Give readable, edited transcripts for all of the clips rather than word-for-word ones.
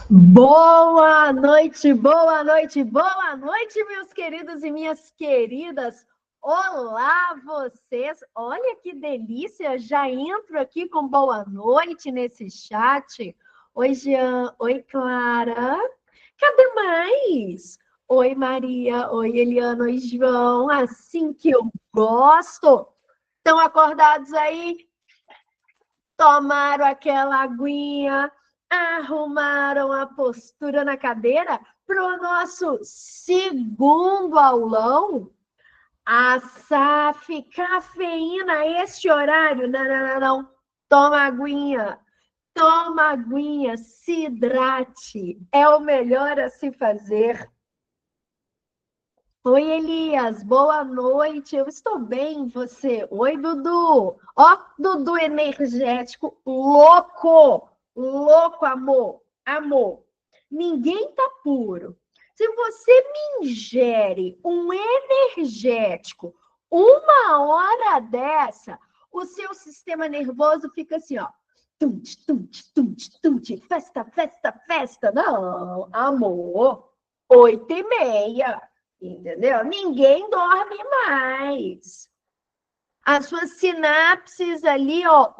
Boa noite, boa noite, boa noite, meus queridos e minhas queridas. Olá, vocês. Olha que delícia, já entro aqui com boa noite nesse chat. Oi, Jean. Oi, Clara. Cadê mais? Oi, Maria. Oi, Eliana. Oi, João. Assim que eu gosto. Estão acordados aí? Tomaram aquela aguinha, arrumaram a postura na cadeira para o nosso segundo aulão. A SAF, cafeína, este horário? Não, não, não, não. Toma aguinha, se hidrate. É o melhor a se fazer. Oi, Elias, boa noite. Eu estou bem, você? Oi, Dudu. Ó, Dudu energético, louco, louco, amor, amor. Ninguém tá puro. Se você me ingere um energético 1 hora dessa, o seu sistema nervoso fica assim, ó. Tunte, tunte, tunte, tunte, festa, festa, festa. Não, amor, 8h30. Entendeu? Ninguém dorme mais. As suas sinapses ali, ó,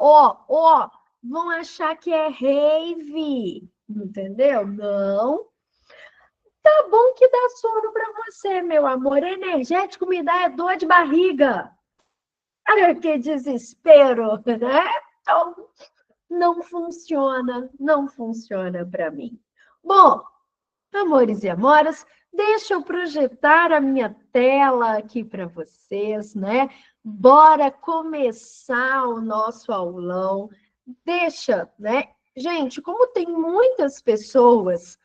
vão achar que é rave. Entendeu? Não. Tá bom que dá sono para você, meu amor. Energético me dá dor de barriga. Ai, que desespero, né? Então, não funciona para mim. Bom, amores e amoras, deixa eu projetar a minha tela aqui para vocês, né? Bora começar o nosso aulão. Deixa, né? Gente, como tem muitas pessoas,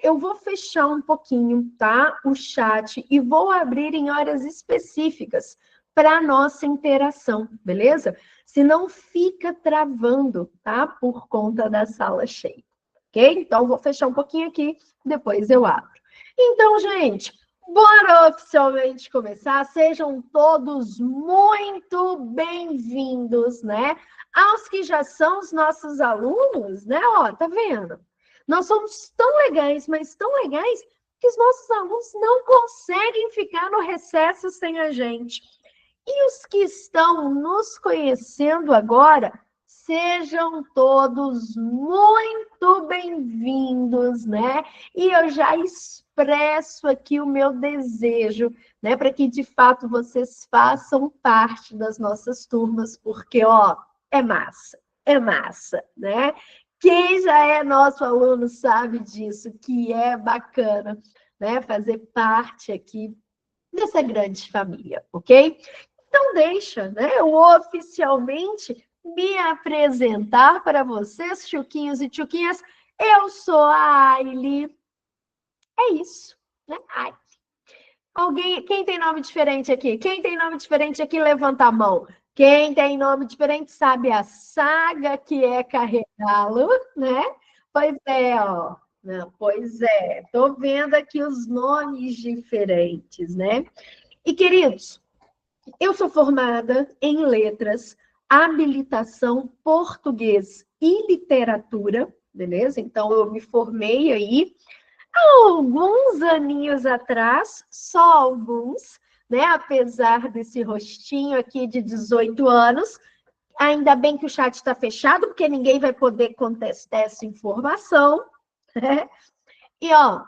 eu vou fechar um pouquinho, tá? O chat e vou abrir em horas específicas para a nossa interação, beleza? Senão fica travando, tá? Por conta da sala cheia, ok? Então, vou fechar um pouquinho aqui, depois eu abro. Então, gente, bora oficialmente começar. Sejam todos muito bem-vindos, né? Aos que já são os nossos alunos, né? Ó, tá vendo? Nós somos tão legais, mas tão legais, que os nossos alunos não conseguem ficar no recesso sem a gente. E os que estão nos conhecendo agora, sejam todos muito bem-vindos, né? E eu já expresso aqui o meu desejo, né, para que de fato vocês façam parte das nossas turmas, porque, ó, é massa, né? Quem já é nosso aluno sabe disso, que é bacana, né, fazer parte aqui dessa grande família, ok? Então, deixa, né, eu oficialmente me apresentar para vocês, chuquinhos e chuquinhas. Eu sou a Aile. É isso, né? Ai. Alguém, quem tem nome diferente aqui? Quem tem nome diferente aqui, levanta a mão. Quem tem nome diferente sabe a saga que é carregá-lo, né? Pois é, ó. Não, pois é, tô vendo aqui os nomes diferentes, né? E, queridos, eu sou formada em letras, habilitação português e literatura, beleza? Então, eu me formei aí há alguns aninhos atrás, só alguns, né? Apesar desse rostinho aqui de 18 anos. Ainda bem que o chat está fechado, porque ninguém vai poder contestar essa informação, né? E, ó,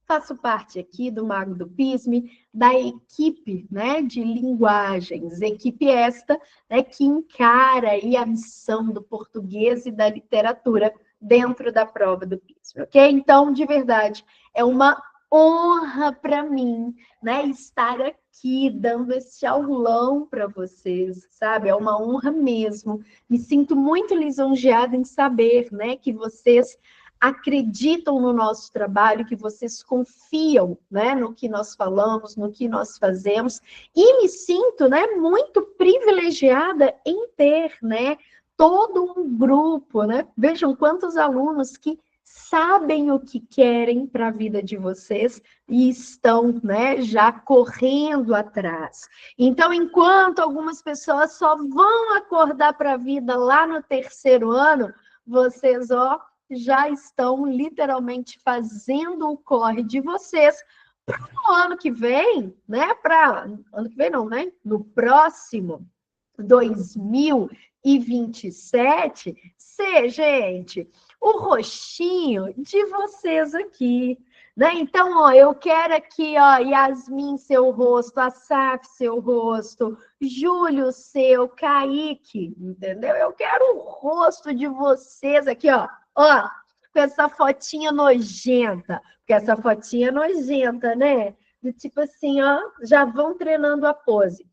faço parte aqui do Mago do Pisme, da equipe, né, de linguagens, equipe esta, né, que encara aí a missão do português e da literatura dentro da prova do Pisme, ok? Então, de verdade, é uma honra para mim, né, estar aqui dando esse aulão para vocês, sabe? É uma honra mesmo. Me sinto muito lisonjeada em saber, né, que vocês acreditam no nosso trabalho, que vocês confiam, né, no que nós falamos, no que nós fazemos, e me sinto, né, muito privilegiada em ter, né, todo um grupo, né, vejam quantos alunos que sabem o que querem para a vida de vocês e estão, né, já correndo atrás. Então, enquanto algumas pessoas só vão acordar para a vida lá no terceiro ano, vocês, ó, já estão literalmente fazendo o corre de vocês para o ano que vem, né? Para ano que vem não, né? No próximo 2027, ser, gente, o rostinho de vocês aqui, né? Então, ó, eu quero aqui, ó, Yasmin, seu rosto, Asaf, seu rosto, Júlio, seu, Kaique, entendeu? Eu quero o rosto de vocês aqui, ó, com essa fotinha nojenta, porque essa fotinha é nojenta, né? Do tipo assim, ó, já vão treinando a pose.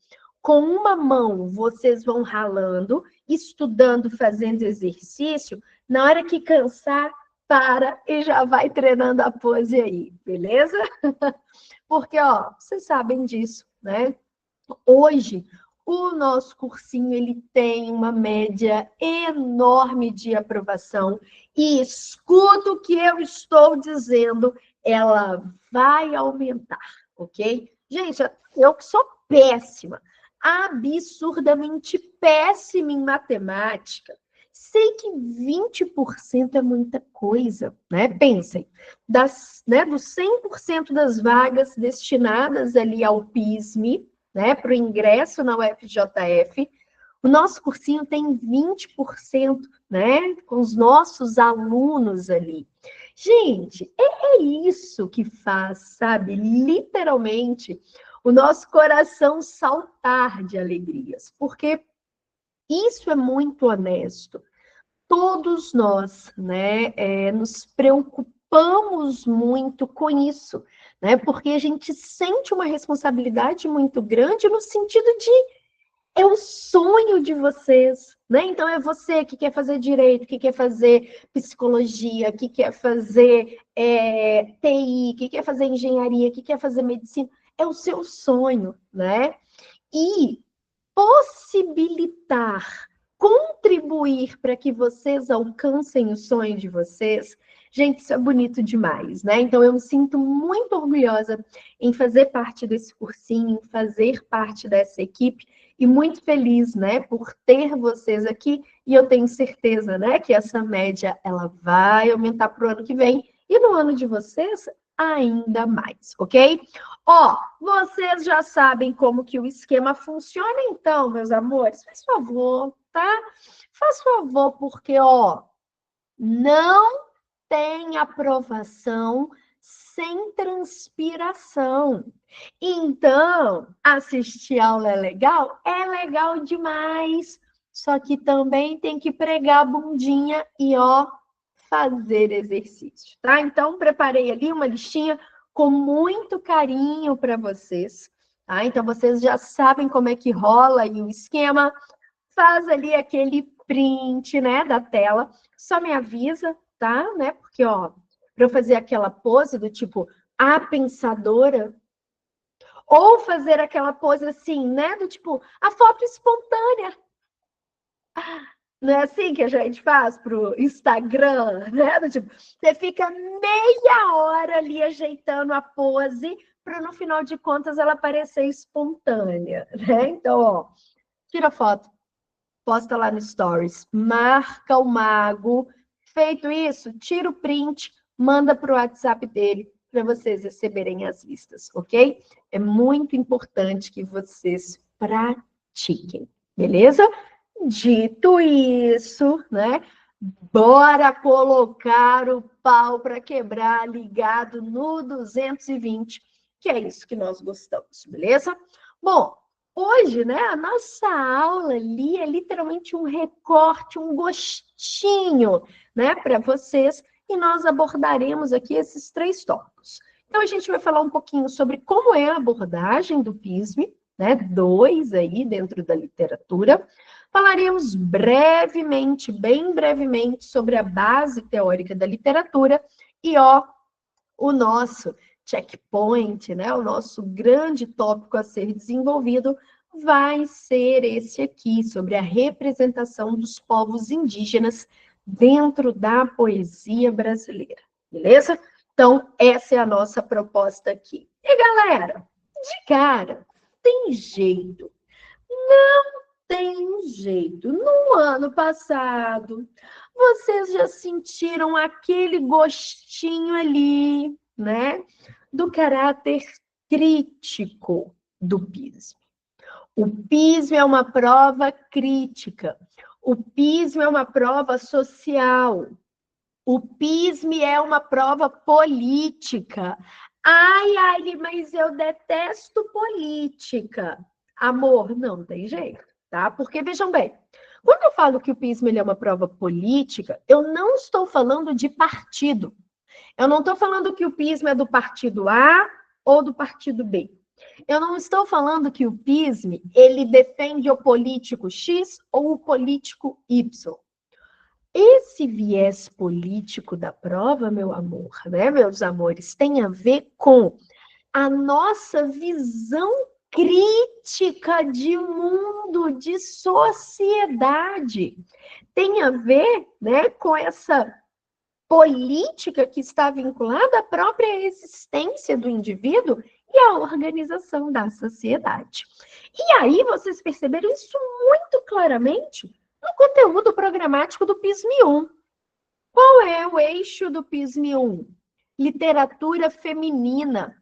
Com uma mão, vocês vão ralando, estudando, fazendo exercício. Na hora que cansar, para e já vai treinando a pose aí, beleza? Porque, ó, vocês sabem disso, né? Hoje, o nosso cursinho ele tem uma média enorme de aprovação e escuta o que eu estou dizendo, ela vai aumentar, ok? Gente, eu que sou péssima, absurdamente péssima em matemática. Sei que 20% é muita coisa, né? Pensem, dos 100% das vagas destinadas ali ao PISME, né, para o ingresso na UFJF, o nosso cursinho tem 20%, né, com os nossos alunos ali. Gente, é isso que faz, sabe, literalmente, o nosso coração saltar de alegrias, porque isso é muito honesto. Todos nós, né, nos preocupamos muito com isso, né, porque a gente sente uma responsabilidade muito grande no sentido de é o sonho de vocês, né? Então é você que quer fazer direito, que quer fazer psicologia, que quer fazer TI, que quer fazer engenharia, que quer fazer medicina, é o seu sonho, né? E possibilitar, contribuir para que vocês alcancem o sonho de vocês, gente, isso é bonito demais, né? Então, eu me sinto muito orgulhosa em fazer parte desse cursinho, em fazer parte dessa equipe, e muito feliz, né, por ter vocês aqui, e eu tenho certeza, né, que essa média, ela vai aumentar para o ano que vem, e no ano de vocês, ainda mais, ok? Ó, vocês já sabem como que o esquema funciona, então, meus amores, faz favor, tá? Faz favor, porque, ó, não tem aprovação sem transpiração. Então, assistir aula é legal demais, só que também tem que pregar a bundinha e, ó, fazer exercício, tá? Então, preparei ali uma listinha com muito carinho para vocês, tá? Então, vocês já sabem como é que rola aí o esquema, faz ali aquele print, né, da tela, só me avisa, tá? Né? Porque, ó, para eu fazer aquela pose do tipo a pensadora, ou fazer aquela pose assim, né, do tipo a foto espontânea. Não é assim que a gente faz pro Instagram, né? Do tipo, você fica meia hora ali ajeitando a pose para no final de contas ela parecer espontânea, né? Então, ó, tira foto, posta lá no Stories, marca o mago. Feito isso, tira o print, manda para o WhatsApp dele para vocês receberem as listas, ok? É muito importante que vocês pratiquem, beleza? Dito isso, né? Bora colocar o pau para quebrar ligado no 220, que é isso que nós gostamos, beleza? Bom, hoje, né, a nossa aula ali é literalmente um recorte, um gostinho, né, para vocês, e nós abordaremos aqui esses 3 tópicos. Então, a gente vai falar um pouquinho sobre como é a abordagem do PISME, né, 2 aí dentro da literatura. Falaremos brevemente, bem brevemente, sobre a base teórica da literatura e, ó, o nosso checkpoint, né, o nosso grande tópico a ser desenvolvido vai ser esse aqui, sobre a representação dos povos indígenas dentro da poesia brasileira, beleza? Então, essa é a nossa proposta aqui. E, galera, de cara, tem jeito. tem jeito. No ano passado, vocês já sentiram aquele gostinho ali, né? Do caráter crítico do PISM. O PISM é uma prova crítica. O PISM é uma prova social. O PISM é uma prova política. Ai, mas eu detesto política. Amor, não tem jeito, tá? Porque, vejam bem, quando eu falo que o PISM ele é uma prova política, eu não estou falando de partido. Eu não estou falando que o PISM é do partido A ou do partido B. Eu não estou falando que o PISM ele defende o político X ou o político Y. Esse viés político da prova, meu amor, né, meus amores, tem a ver com a nossa visão crítica de mundo, de sociedade. Tem a ver, né, com essa política que está vinculada à própria existência do indivíduo e à organização da sociedade. E aí vocês perceberam isso muito claramente no conteúdo programático do PISM-1. Qual é o eixo do PISM-1? Literatura feminina.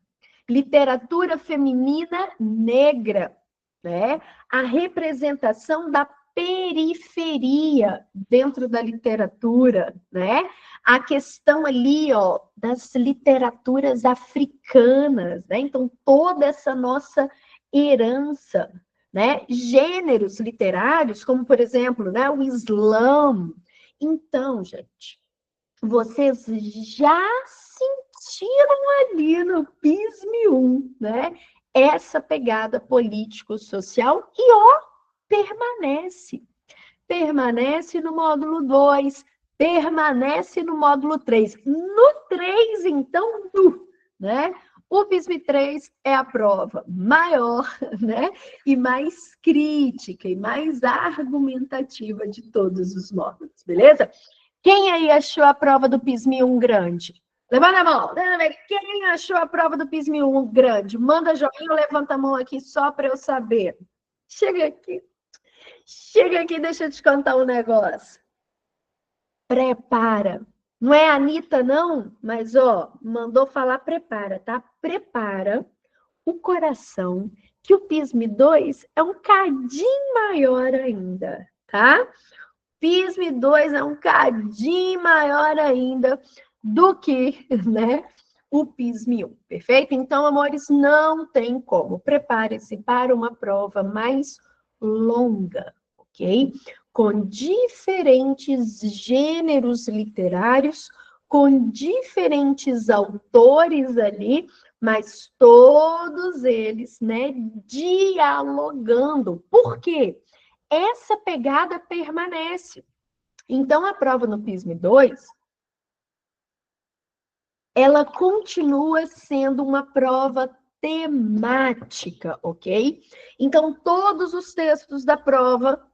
Literatura feminina negra, né? A representação da periferia dentro da literatura, né? A questão ali, ó, das literaturas africanas, né? Então, toda essa nossa herança, né? Gêneros literários, como, por exemplo, né, o Islã. Então, gente, vocês já sentiram ali no PISM-1, né? Essa pegada político-social e, ó, permanece. Permanece no módulo 2, permanece no módulo 3. No 3, então, né? O PISM-3 é a prova maior, né? E mais crítica e mais argumentativa de todos os módulos, beleza? Quem aí achou a prova do PISM-1 grande? Levanta a mão. Quem achou a prova do PISM-1 grande? Manda joinha, levanta a mão aqui só para eu saber. Chega aqui. Chega aqui, deixa eu te contar um negócio. Prepara. Não é a Anitta, não, mas, ó, mandou falar prepara, tá? Prepara o coração, que o PISM-2 é um cadinho maior ainda, tá? PISM-2 é um cadinho maior ainda do que, né, o PISM-1, perfeito? Então, amores, não tem como. Prepare-se para uma prova mais longa, ok? Com diferentes gêneros literários, com diferentes autores ali, mas todos eles, né, dialogando. Por quê? Essa pegada permanece. Então, a prova no PISM-2, ela continua sendo uma prova temática, ok? Então, todos os textos da prova,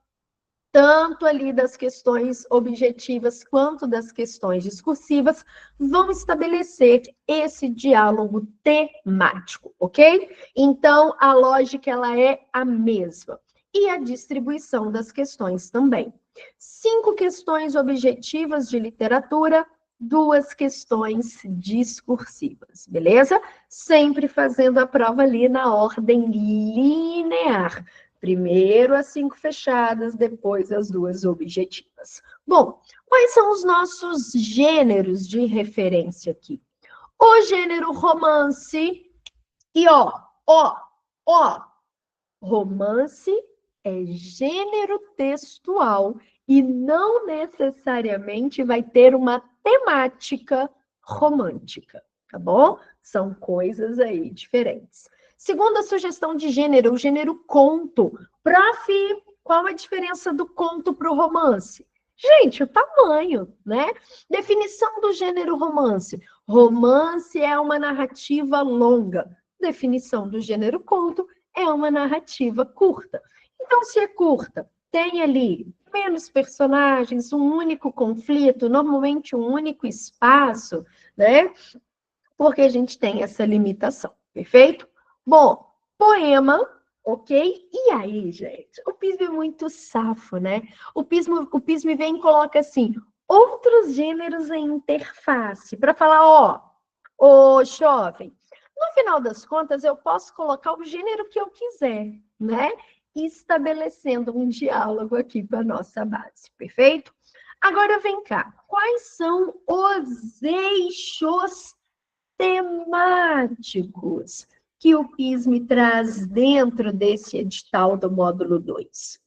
tanto ali das questões objetivas quanto das questões discursivas, vão estabelecer esse diálogo temático, ok? Então, a lógica ela é a mesma. E a distribuição das questões também. 5 questões objetivas de literatura, 2 questões discursivas, beleza? Sempre fazendo a prova ali na ordem linear. Primeiro as 5 fechadas, depois as 2 objetivas. Bom, quais são os nossos gêneros de referência aqui? O gênero romance, e ó, romance é gênero textual e não necessariamente vai ter uma temática romântica, tá bom? São coisas aí diferentes. Segunda sugestão de gênero, o gênero conto. Prof, qual a diferença do conto para o romance? Gente, o tamanho, né? Definição do gênero romance. Romance é uma narrativa longa. Definição do gênero conto é uma narrativa curta. Então, se é curta, tem ali menos personagens, um único conflito, normalmente um único espaço, né? Porque a gente tem essa limitação, perfeito? Bom, poema. ok? E aí, gente, o PISM é muito safo, né? O PISM vem e coloca assim, outros gêneros em interface, para falar, ó, ô jovem, no final das contas, eu posso colocar o gênero que eu quiser, né? Estabelecendo um diálogo aqui para a nossa base, perfeito? Agora vem cá, quais são os eixos temáticos que o PISM traz dentro desse edital do módulo 2?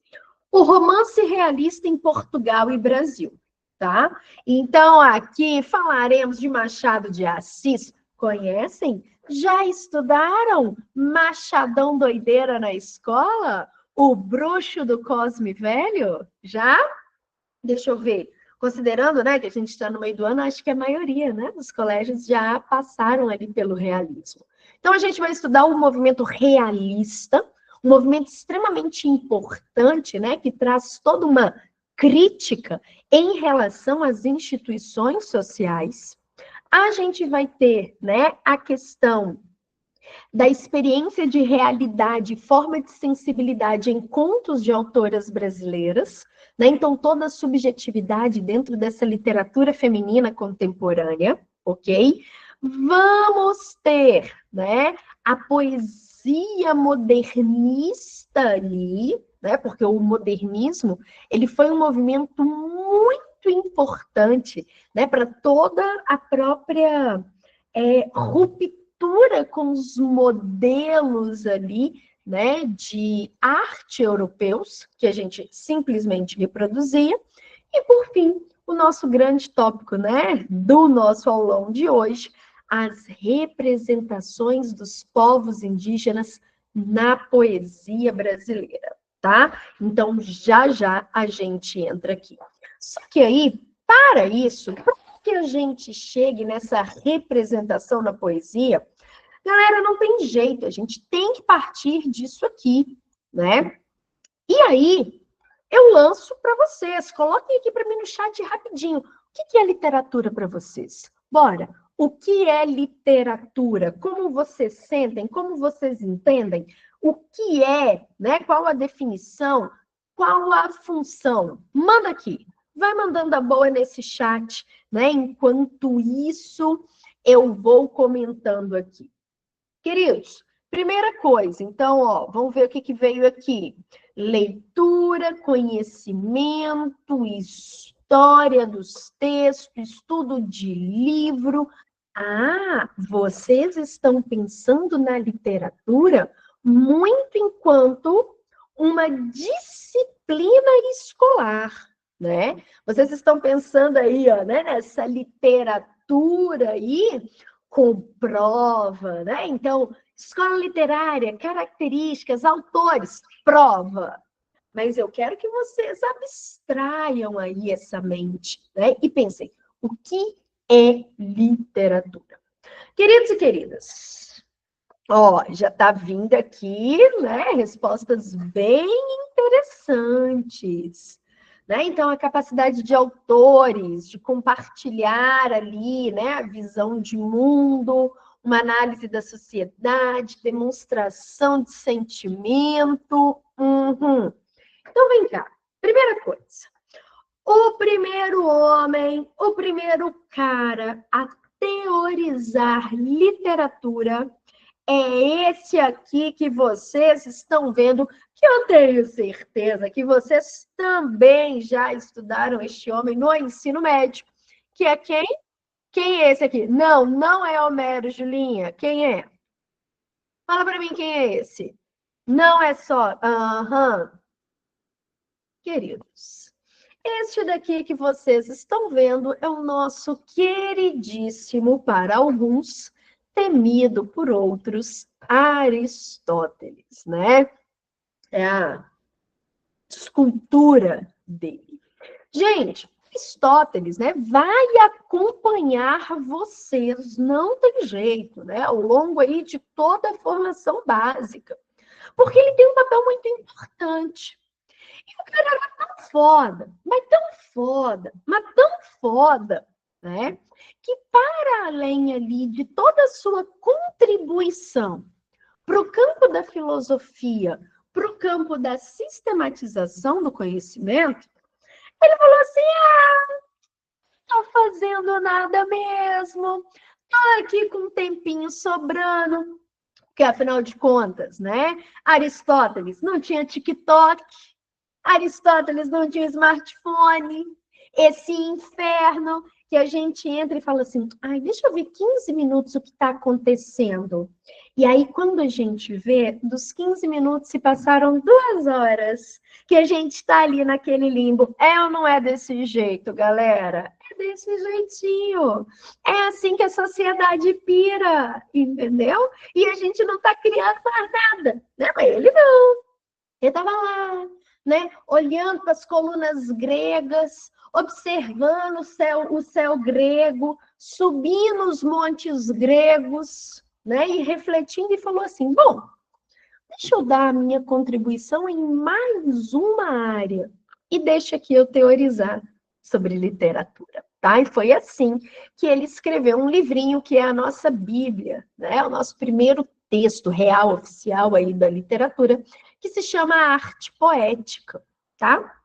O romance realista em Portugal e Brasil, tá? Então, aqui falaremos de Machado de Assis. Conhecem? Já estudaram Machadão Doideira na escola? O Bruxo do Cosme Velho? Já? Deixa eu ver. Considerando, né, que a gente está no meio do ano, acho que a maioria, né, dos colégios já passaram ali pelo realismo. Então, a gente vai estudar o movimento realista, um movimento extremamente importante, né, que traz toda uma crítica em relação às instituições sociais. A gente vai ter, né, a questão da experiência de realidade, forma de sensibilidade em contos de autoras brasileiras, né? Então, toda a subjetividade dentro dessa literatura feminina contemporânea, ok? Vamos ter, né, a poesia modernista ali, né? Porque o modernismo, ele foi um movimento muito importante, né, para toda a própria ruptura com os modelos ali, né, de arte europeus, que a gente simplesmente reproduzia. E, por fim, o nosso grande tópico, né, do nosso aulão de hoje, as representações dos povos indígenas na poesia brasileira, tá? Então, já já a gente entra aqui. Só que aí, para isso, que a gente chegue nessa representação na poesia, galera, não tem jeito, a gente tem que partir disso aqui, né? E aí, eu lanço para vocês, coloquem aqui para mim no chat rapidinho, o que é literatura para vocês? Bora! O que é literatura? Como vocês sentem? Como vocês entendem? O que é, né? Qual a definição? Qual a função? Manda aqui. Vai mandando a boa nesse chat, né? Enquanto isso, eu vou comentando aqui. Queridos, primeira coisa, então, ó, vamos ver o que veio aqui. Leitura, conhecimento, história dos textos, estudo de livro. Ah, vocês estão pensando na literatura muito enquanto uma disciplina escolar, né? Vocês estão pensando aí, ó, né, nessa literatura aí com prova, né? Então, escola literária, características, autores, prova. Mas eu quero que vocês abstraiam aí essa mente, né? E pensem, o que é literatura? Queridos e queridas, ó, já está vindo aqui, né? Respostas bem interessantes. Né? Então, a capacidade de autores de compartilhar ali, né, a visão de mundo, uma análise da sociedade, demonstração de sentimento. Uhum. Então, vem cá. Primeira coisa. O primeiro homem, o primeiro cara a teorizar literatura é esse aqui que vocês estão vendo, que eu tenho certeza que vocês também já estudaram este homem no ensino médio, que é quem? Quem é esse aqui? Não, não é Homero, Julinha. Quem é? Fala para mim quem é esse. Não é só. Aham. Queridos, este daqui que vocês estão vendo é o nosso queridíssimo, para alguns, temido por outros, Aristóteles, né? É a escultura dele. Gente, Aristóteles, né, vai acompanhar vocês, não tem jeito, né, ao longo aí de toda a formação básica, porque ele tem um papel muito importante. E o cara era tão foda, mas tão foda, né, que para além ali de toda a sua contribuição para o campo da filosofia, para o campo da sistematização do conhecimento, ele falou assim, não estou fazendo nada mesmo, estou aqui com um tempinho sobrando, porque afinal de contas, né? Aristóteles não tinha TikTok, Aristóteles não tinha smartphone, esse inferno que a gente entra e fala assim, ai, deixa eu ver 15 minutos o que está acontecendo. E aí, quando a gente vê, dos 15 minutos se passaram 2 horas, que a gente está ali naquele limbo. É ou não é desse jeito, galera? É desse jeitinho. É assim que a sociedade pira, entendeu? E a gente não está criando mais nada. Né? Mas ele não. Ele estava lá, né? Olhando para as colunas gregas, observando o céu grego, subindo os montes gregos, né? E refletindo e falou assim: bom, deixa eu dar a minha contribuição em mais uma área e deixa aqui eu teorizar sobre literatura, tá? E foi assim que ele escreveu um livrinho que é a nossa Bíblia, né? O nosso primeiro texto real, oficial aí da literatura, que se chama Arte Poética, tá?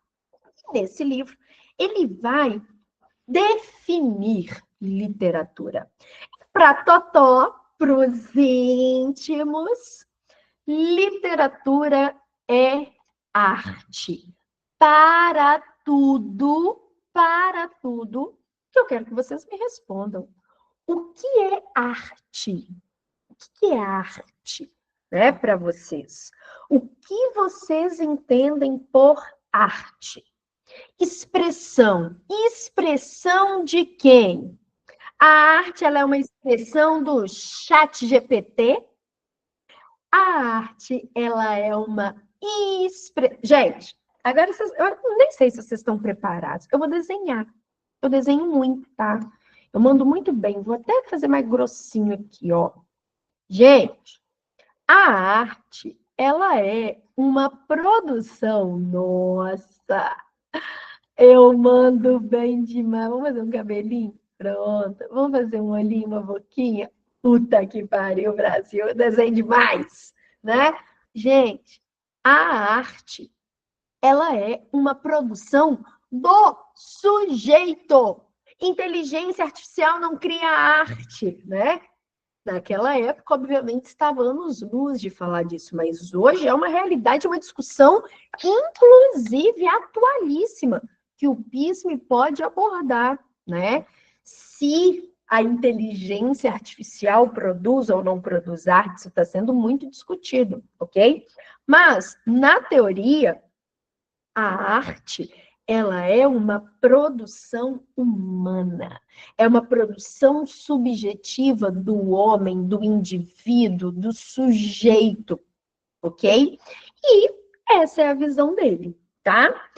Nesse livro, ele vai definir literatura. Para Totó, para os íntimos, literatura é arte. Para tudo, que eu quero que vocês me respondam. O que é arte? O que é arte, né, para vocês? O que vocês entendem por arte? Expressão. Expressão de quem? A arte, ela é uma expressão do chat GPT? A arte, ela é uma Gente, agora eu nem sei se vocês estão preparados. Eu vou desenhar. Eu desenho muito, tá? Eu mando muito bem. Vou até fazer mais grossinho aqui, ó. Gente, a arte, ela é uma produção. Nossa, eu mando bem demais. Vamos fazer um cabelinho? Pronto. Vamos fazer um olhinho, uma boquinha? Puta que pariu, Brasil. Eu desenho demais, né? Gente, a arte, ela é uma produção do sujeito. Inteligência artificial não cria arte, né? Naquela época, obviamente, estava anos-luz de falar disso, mas hoje é uma realidade, uma discussão, inclusive atualíssima, que o PISM pode abordar, né? Se a inteligência artificial produz ou não produz arte, isso está sendo muito discutido, ok? Mas, na teoria, a arte, ela é uma produção humana, é uma produção subjetiva do homem, do indivíduo, do sujeito, ok? E essa é a visão dele, tá?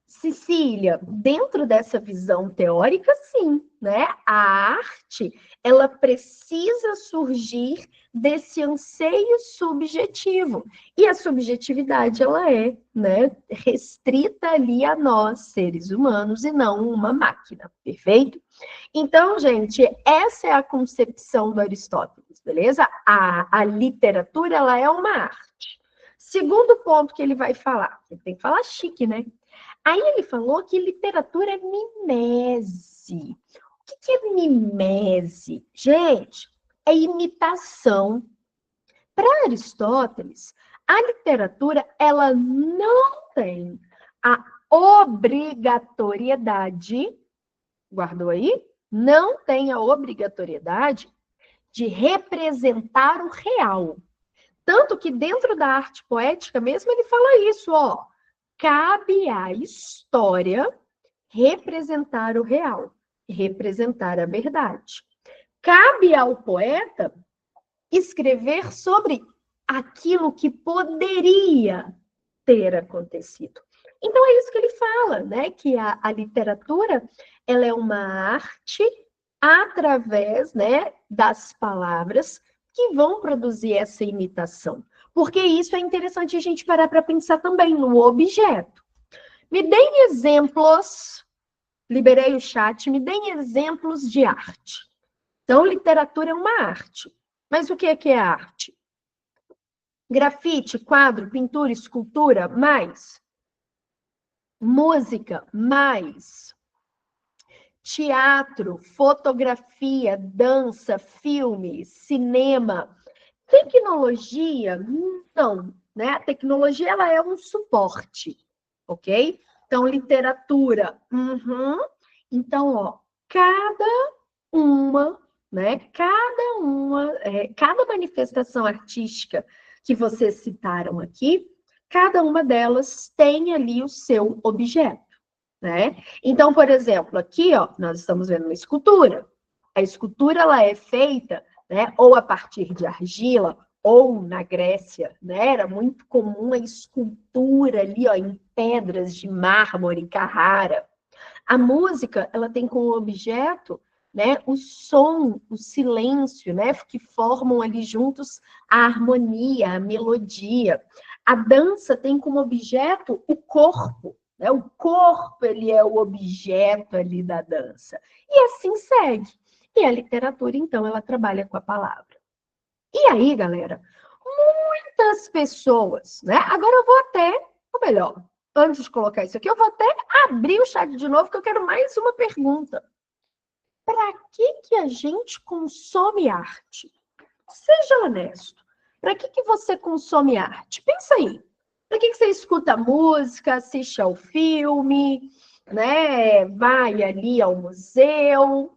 Cecília, dentro dessa visão teórica, sim, né? A arte, ela precisa surgir desse anseio subjetivo. E a subjetividade, ela é, né, restrita ali a nós, seres humanos, e não uma máquina, perfeito? Então, gente, essa é a concepção do Aristóteles, beleza? A literatura, ela é uma arte. Segundo ponto que ele vai falar, ele tem que falar chique, né? Aí ele falou que literatura é mimese. O que é mimese? Gente, é imitação. Para Aristóteles, a literatura, ela não tem a obrigatoriedade, guardou aí? Não tem a obrigatoriedade de representar o real. Tanto que dentro da arte poética mesmo ele fala isso, ó. Cabe à história representar o real, representar a verdade. Cabe ao poeta escrever sobre aquilo que poderia ter acontecido. Então é isso que ele fala, né? Que a literatura, ela é uma arte através, né, das palavras que vão produzir essa imitação. Porque isso é interessante a gente parar para pensar também no objeto. Me deem exemplos, liberei o chat, me deem exemplos de arte. Então, literatura é uma arte. Mas o que é arte? Grafite, quadro, pintura, escultura, mais música, mais teatro, fotografia, dança, filme, cinema, tecnologia, não, né? A tecnologia ela é um suporte, ok? Então, literatura, Então, ó, cada uma, né? Cada manifestação artística que vocês citaram aqui, cada uma delas tem ali o seu objeto, né? Então, por exemplo, aqui, ó, nós estamos vendo uma escultura. A escultura ela é feita, né, ou a partir de argila, ou na Grécia, né, era muito comum a escultura ali, ó, em pedras de mármore, em Carrara. A música, ela tem como objeto, né, o som, o silêncio, né, que formam ali juntos a harmonia, a melodia. A dança tem como objeto o corpo, né? O corpo, ele é o objeto ali da dança. E assim segue. E a literatura, então, ela trabalha com a palavra. E aí, galera, muitas pessoas, né? Agora eu vou até, ou melhor, antes de colocar isso aqui, eu vou até abrir o chat de novo, que eu quero mais uma pergunta. Para que a gente consome arte? Seja honesto. Para que você consome arte? Pensa aí. Para que você escuta música, assiste ao filme, né? Vai ali ao museu?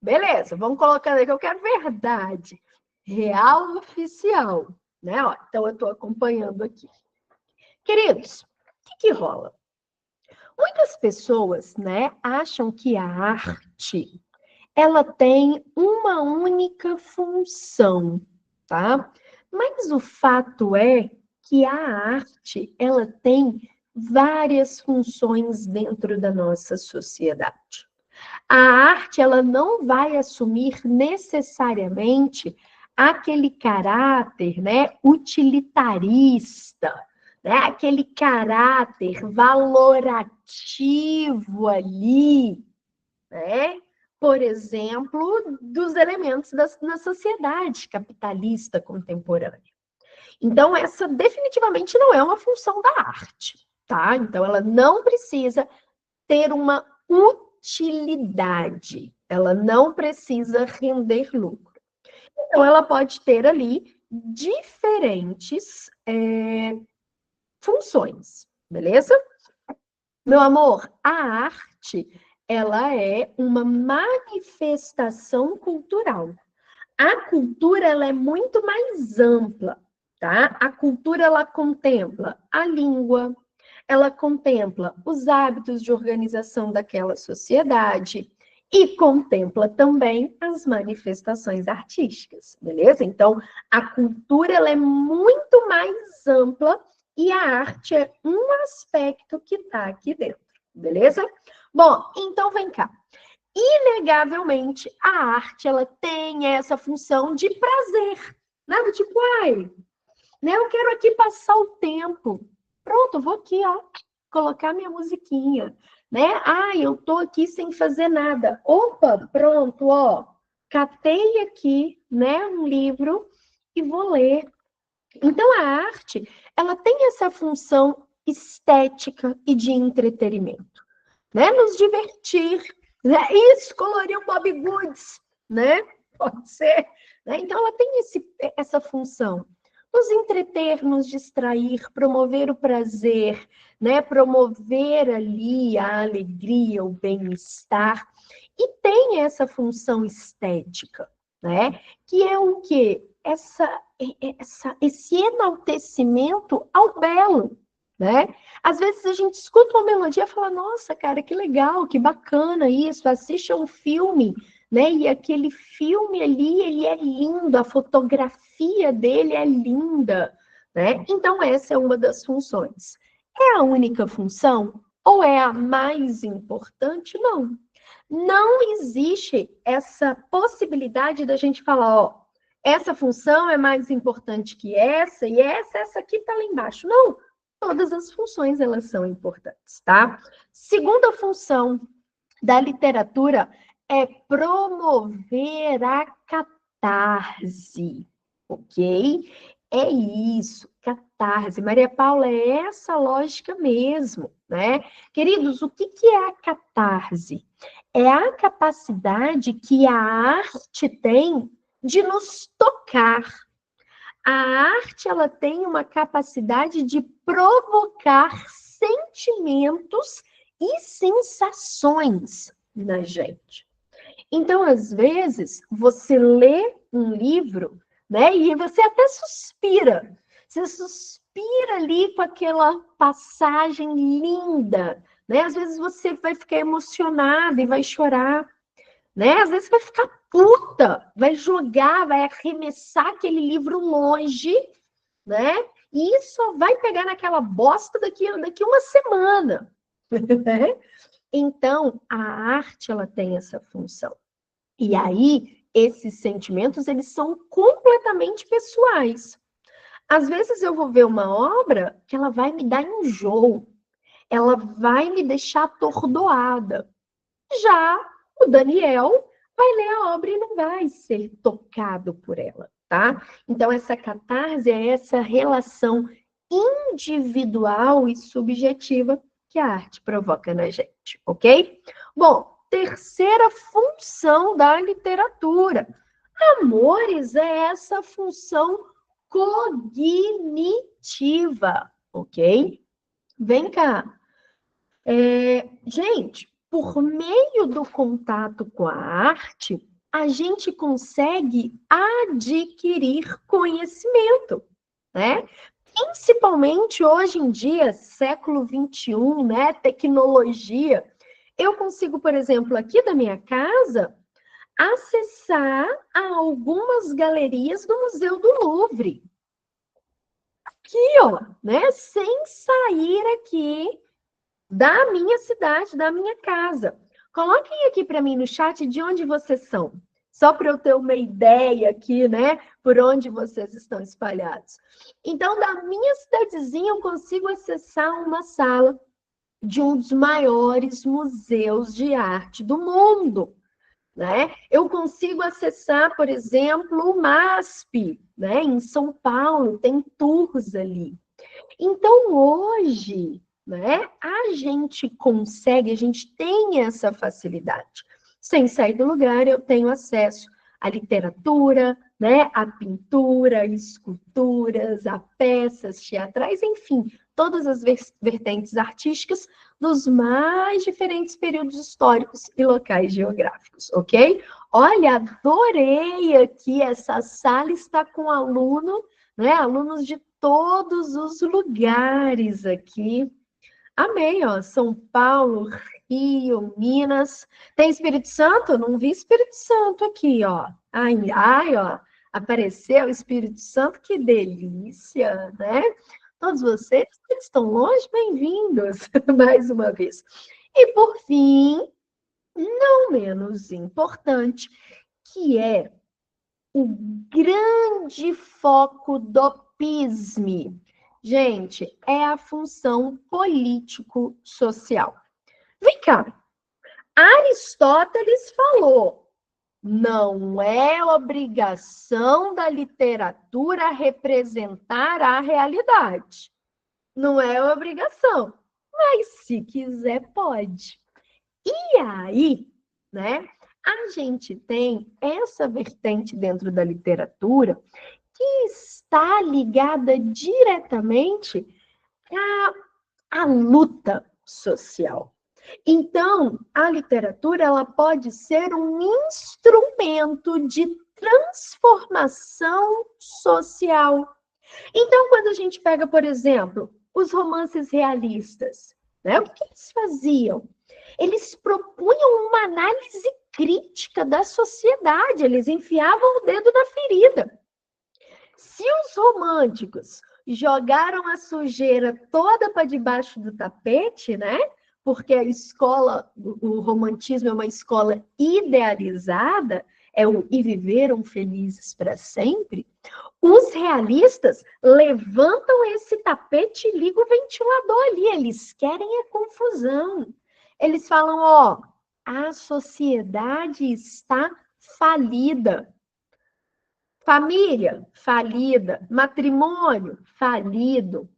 Beleza, vamos colocando aí que eu quero verdade. Real oficial, né? Ó, então eu estou acompanhando aqui. Queridos, o que rola? Muitas pessoas, né, acham que a arte ela tem uma única função, tá? Mas o fato é que a arte, ela tem várias funções dentro da nossa sociedade. A arte, ela não vai assumir necessariamente aquele caráter, né, utilitarista, né, aquele caráter valorativo ali, né? Por exemplo, dos elementos na sociedade capitalista contemporânea. Então, essa definitivamente não é uma função da arte, tá? Então, ela não precisa ter uma utilidade, ela não precisa render lucro. Então, ela pode ter ali diferentes funções, beleza? Meu amor, a arte, ela é uma manifestação cultural. A cultura, ela é muito mais ampla, tá? A cultura, ela contempla a língua, ela contempla os hábitos de organização daquela sociedade e contempla também as manifestações artísticas, beleza? Então, a cultura, ela é muito mais ampla e a arte é um aspecto que está aqui dentro, beleza? Bom, então vem cá. Inegavelmente, a arte, ela tem essa função de prazer, né? Do tipo, ai, né, eu quero aqui passar o tempo. Pronto, vou aqui, ó, colocar minha musiquinha, né? Ai, eu tô aqui sem fazer nada. Opa, pronto, ó, catei aqui, né, um livro e vou ler. Então, a arte, ela tem essa função estética e de entretenimento, né? Nos divertir, né? Isso, colorir um Bob Goods, né? Pode ser. Né? Então, ela tem essa função. Nos entreter, nos distrair, promover o prazer, né? Promover ali a alegria, o bem-estar. E tem essa função estética, né? Que é o quê? Esse enaltecimento ao belo, né? Às vezes a gente escuta uma melodia e fala, nossa, cara, que legal, que bacana isso, assiste a um filme, né? E aquele filme ali, ele é lindo, a fotografia dele é linda, né? Então, essa é uma das funções. É a única função? Ou é a mais importante? Não. Não existe essa possibilidade da gente falar, ó, essa função é mais importante que essa, e essa aqui tá lá embaixo. Não, todas as funções, elas são importantes, tá? Segunda função da literatura é promover a catarse, ok? É isso, catarse. Maria Paula, é essa lógica mesmo, né? Queridos, o que é a catarse? É a capacidade que a arte tem de nos tocar. A arte, ela tem uma capacidade de provocar sentimentos e sensações na gente. Então, às vezes, você lê um livro, né, e você até suspira. Você suspira ali com aquela passagem linda, né? Às vezes você vai ficar emocionada e vai chorar, né? Às vezes vai ficar puta, vai jogar, vai arremessar aquele livro longe, né? E só vai pegar naquela bosta daqui uma semana, né? Então, a arte, ela tem essa função. E aí, esses sentimentos, eles são completamente pessoais. Às vezes eu vou ver uma obra que ela vai me dar enjoo, ela vai me deixar atordoada. Já o Daniel vai ler a obra e não vai ser tocado por ela, tá? Então, essa catarse é essa relação individual e subjetiva que a arte provoca na gente, ok? Bom, terceira função da literatura. Amores, é essa função cognitiva, ok? Vem cá. Gente, por meio do contato com a arte, a gente consegue adquirir conhecimento, né? Principalmente hoje em dia, século XXI, né? Tecnologia. Eu consigo, por exemplo, aqui da minha casa, acessar a algumas galerias do Museu do Louvre. Aqui, ó, né? Sem sair aqui da minha cidade, da minha casa. Coloquem aqui para mim no chat de onde vocês são. Só para eu ter uma ideia aqui, né? Por onde vocês estão espalhados. Então, da minha cidadezinha, eu consigo acessar uma sala de um dos maiores museus de arte do mundo, né? Eu consigo acessar, por exemplo, o MASP, né? Em São Paulo, tem tours ali. Então, hoje, né, a gente consegue, a gente tem essa facilidade. Sem sair do lugar, eu tenho acesso à literatura, né, à pintura, à esculturas, a peças teatrais, enfim, todas as vertentes artísticas dos mais diferentes períodos históricos e locais geográficos, ok? Olha, adorei aqui, essa sala está com aluno, né, alunos de todos os lugares aqui. Amei, ó. São Paulo, Rio, Minas. Tem Espírito Santo? Não vi Espírito Santo aqui, ó. Ai, ai, ó. Apareceu o Espírito Santo, que delícia, né? Todos vocês que estão longe, bem-vindos mais uma vez. E por fim, não menos importante, que é o grande foco do PISM. Gente, é a função político-social. Vem cá, Aristóteles falou, não é obrigação da literatura representar a realidade. Não é obrigação, mas se quiser, pode. E aí, né, a gente tem essa vertente dentro da literatura que está ligada diretamente à luta social. Então, a literatura ela pode ser um instrumento de transformação social. Então, quando a gente pega, por exemplo, os romances realistas, né, o que eles faziam? Eles propunham uma análise crítica da sociedade, eles enfiavam o dedo na ferida. Se os românticos jogaram a sujeira toda para debaixo do tapete, né? Porque a escola, o romantismo é uma escola idealizada, e viveram felizes para sempre. Os realistas levantam esse tapete e ligam o ventilador ali. Eles querem a confusão. Eles falam, ó, a sociedade está falida. Família, falida. Matrimônio, falido.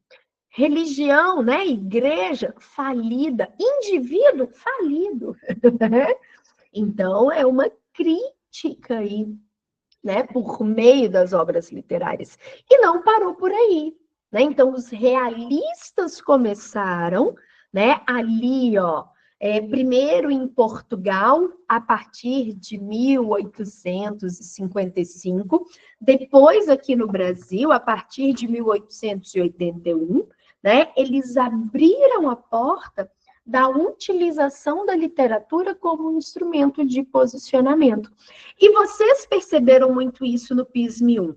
Religião, né? Igreja, falida. Indivíduo, falido. Então, é uma crítica aí, né? Por meio das obras literárias. E não parou por aí, né? Então, os realistas começaram, né? Ali, ó, primeiro em Portugal, a partir de 1855, depois aqui no Brasil, a partir de 1881, né? Eles abriram a porta da utilização da literatura como um instrumento de posicionamento. E vocês perceberam muito isso no PISM 1.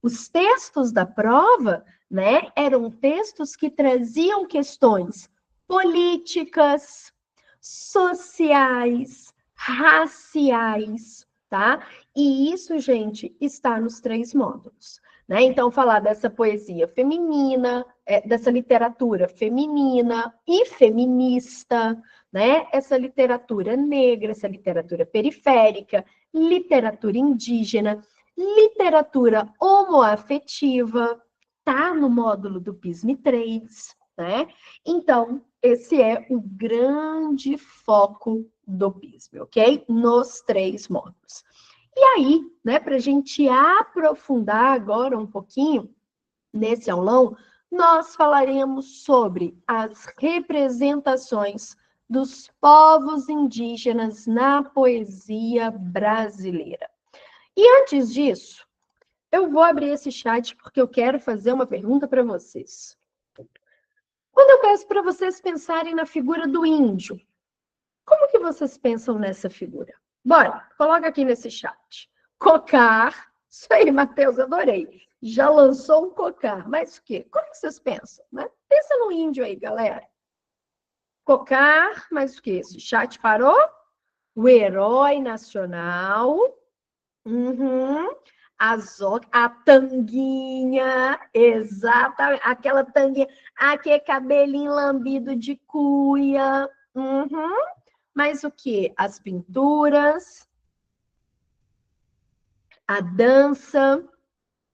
Os textos da prova, né, eram textos que traziam questões políticas, sociais, raciais, tá? E isso, gente, está nos 3 módulos, né? Então, falar dessa poesia feminina, dessa literatura feminina e feminista, né? Essa literatura negra, essa literatura periférica, literatura indígena, literatura homoafetiva, tá no módulo do PISM 3, né? Então, esse é o grande foco do PISM, ok? Nos 3 módulos. E aí, né, para a gente aprofundar agora um pouquinho nesse aulão, nós falaremos sobre as representações dos povos indígenas na poesia brasileira. E antes disso, eu vou abrir esse chat porque eu quero fazer uma pergunta para vocês. Quando eu peço para vocês pensarem na figura do índio, como que vocês pensam nessa figura? Bora, coloca aqui nesse chat. Cocar, isso aí, Matheus, adorei. Já lançou um cocar, mas o quê? Como que vocês pensam? Né? Pensa no índio aí, galera. Cocar, mas o quê? Esse chat parou? O herói nacional. Uhum. A tanguinha, exatamente, aquela tanguinha, aquele cabelinho lambido de cuia. Uhum. Mas o que? As pinturas, a dança,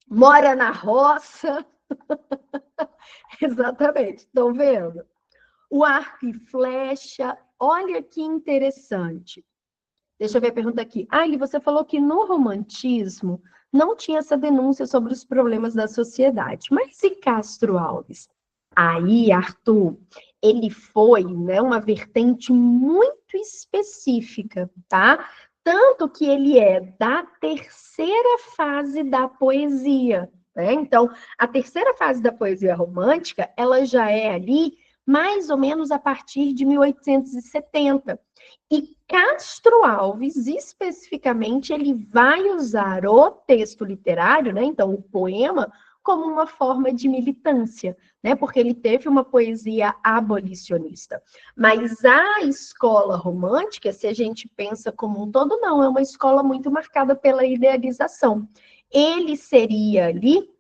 mora na roça. Exatamente, estão vendo? O arco e flecha, olha que interessante. Deixa eu ver a pergunta aqui. Ele você falou que no romantismo não tinha essa denúncia sobre os problemas da sociedade. Mas e Castro Alves? Aí, Arthur, ele foi, né, uma vertente muito específica, tá? Tanto que ele é da terceira fase da poesia, né? Então, a terceira fase da poesia romântica, ela já é ali mais ou menos a partir de 1870. E Castro Alves, especificamente, ele vai usar o texto literário, né? Então, o poema, como uma forma de militância, né? Porque ele teve uma poesia abolicionista. Mas a escola romântica, se a gente pensa como um todo, não, é uma escola muito marcada pela idealização. Ele seria ali,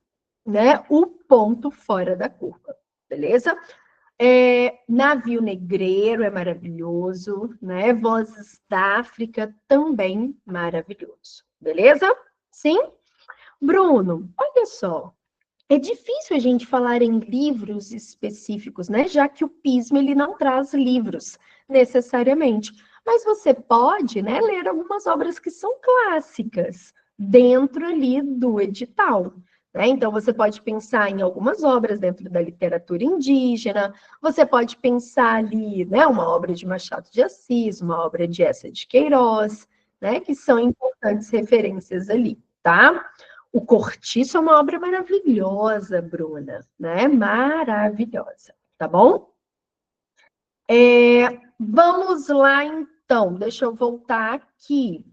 né, o ponto fora da curva, beleza? Navio Negreiro é maravilhoso, né? Vozes da África também maravilhoso, beleza? Sim? Bruno, olha só, é difícil a gente falar em livros específicos, né? Já que o PISM ele não traz livros necessariamente, mas você pode, né, ler algumas obras que são clássicas dentro ali do edital. Né? Então, você pode pensar em algumas obras dentro da literatura indígena, você pode pensar ali, né, uma obra de Machado de Assis, uma obra de Eça de Queiroz, né, que são importantes referências ali, tá? O Cortiço é uma obra maravilhosa, Bruna, né? Maravilhosa, tá bom? Vamos lá, então. Deixa eu voltar aqui.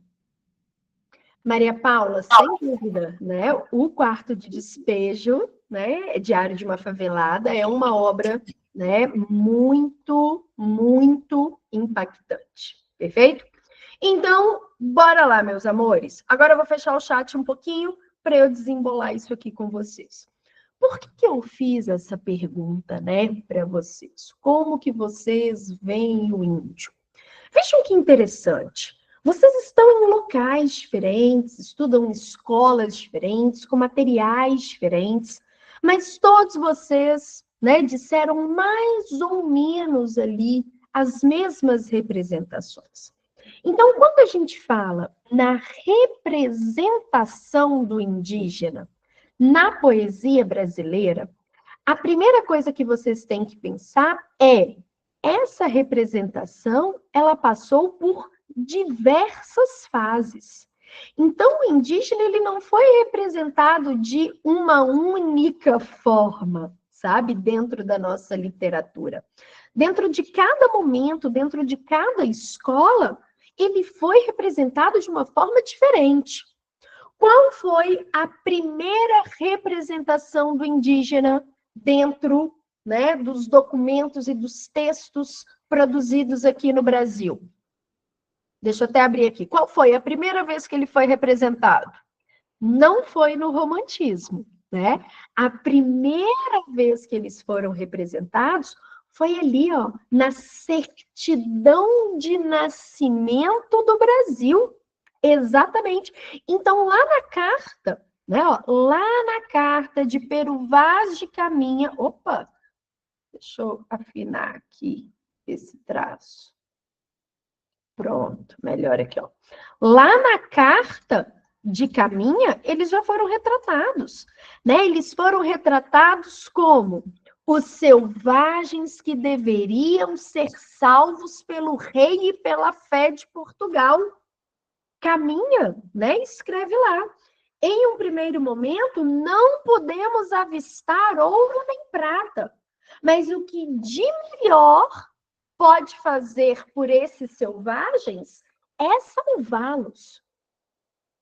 Maria Paula, sem dúvida, né? O Quarto de Despejo, né? Diário de uma Favelada, é uma obra, né? Muito, muito impactante. Perfeito? Então, bora lá, meus amores. Agora eu vou fechar o chat um pouquinho para eu desembolar isso aqui com vocês. Por que eu fiz essa pergunta, né, para vocês? Como que vocês veem o índio? Vejam que interessante. Vocês estão em locais diferentes, estudam em escolas diferentes, com materiais diferentes, mas todos vocês, né, disseram mais ou menos ali as mesmas representações. Então, quando a gente fala na representação do indígena na poesia brasileira, a primeira coisa que vocês têm que pensar é: essa representação, ela passou por diversas fases. Então, o indígena, ele não foi representado de uma única forma, sabe, dentro da nossa literatura. Dentro de cada momento, dentro de cada escola, ele foi representado de uma forma diferente. Qual foi a primeira representação do indígena dentro, né, dos documentos e dos textos produzidos aqui no Brasil? Deixa eu até abrir aqui. Qual foi a primeira vez que ele foi representado? Não foi no romantismo, né? A primeira vez que eles foram representados foi ali, ó, na certidão de nascimento do Brasil. Exatamente. Então, lá na carta, né, ó, lá na carta de Pero Vaz de Caminha, opa, deixa eu afinar aqui esse traço. Pronto, melhor aqui, ó. Lá na carta de Caminha, eles já foram retratados, né? Eles foram retratados como os selvagens que deveriam ser salvos pelo rei e pela fé de Portugal. Caminha, né? Escreve lá. Em um primeiro momento, não podemos avistar ouro nem prata, mas o que de melhor pode fazer por esses selvagens é salvá-los.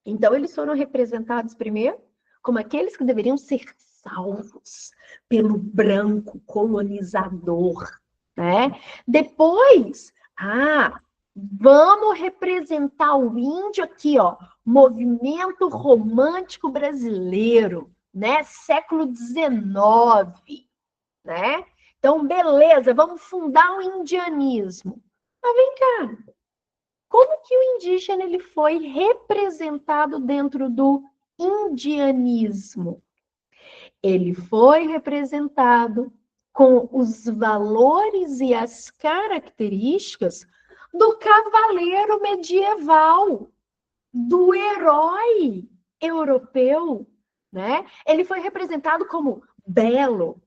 Então, eles foram representados primeiro como aqueles que deveriam ser salvos pelo branco colonizador, né? Depois, vamos representar o índio aqui, ó, movimento romântico brasileiro, né? Século XIX, né? Então, beleza, vamos fundar o indianismo. Mas vem cá, como que o indígena ele foi representado dentro do indianismo? Ele foi representado com os valores e as características do cavaleiro medieval, do herói europeu, né? Ele foi representado como belo,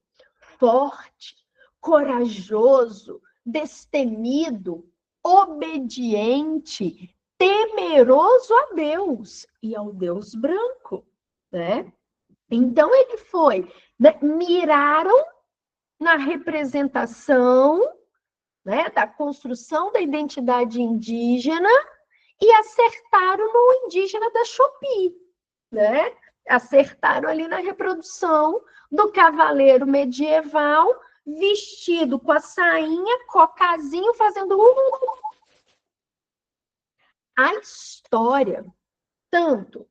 forte, corajoso, destemido, obediente, temeroso a Deus e ao Deus branco, né? Então ele foi, né? Miraram na representação, né, da construção da identidade indígena e acertaram no indígena da Shopee, né? Acertaram ali na reprodução do cavaleiro medieval vestido com a sainha, cocazinho, fazendo a história, tanto,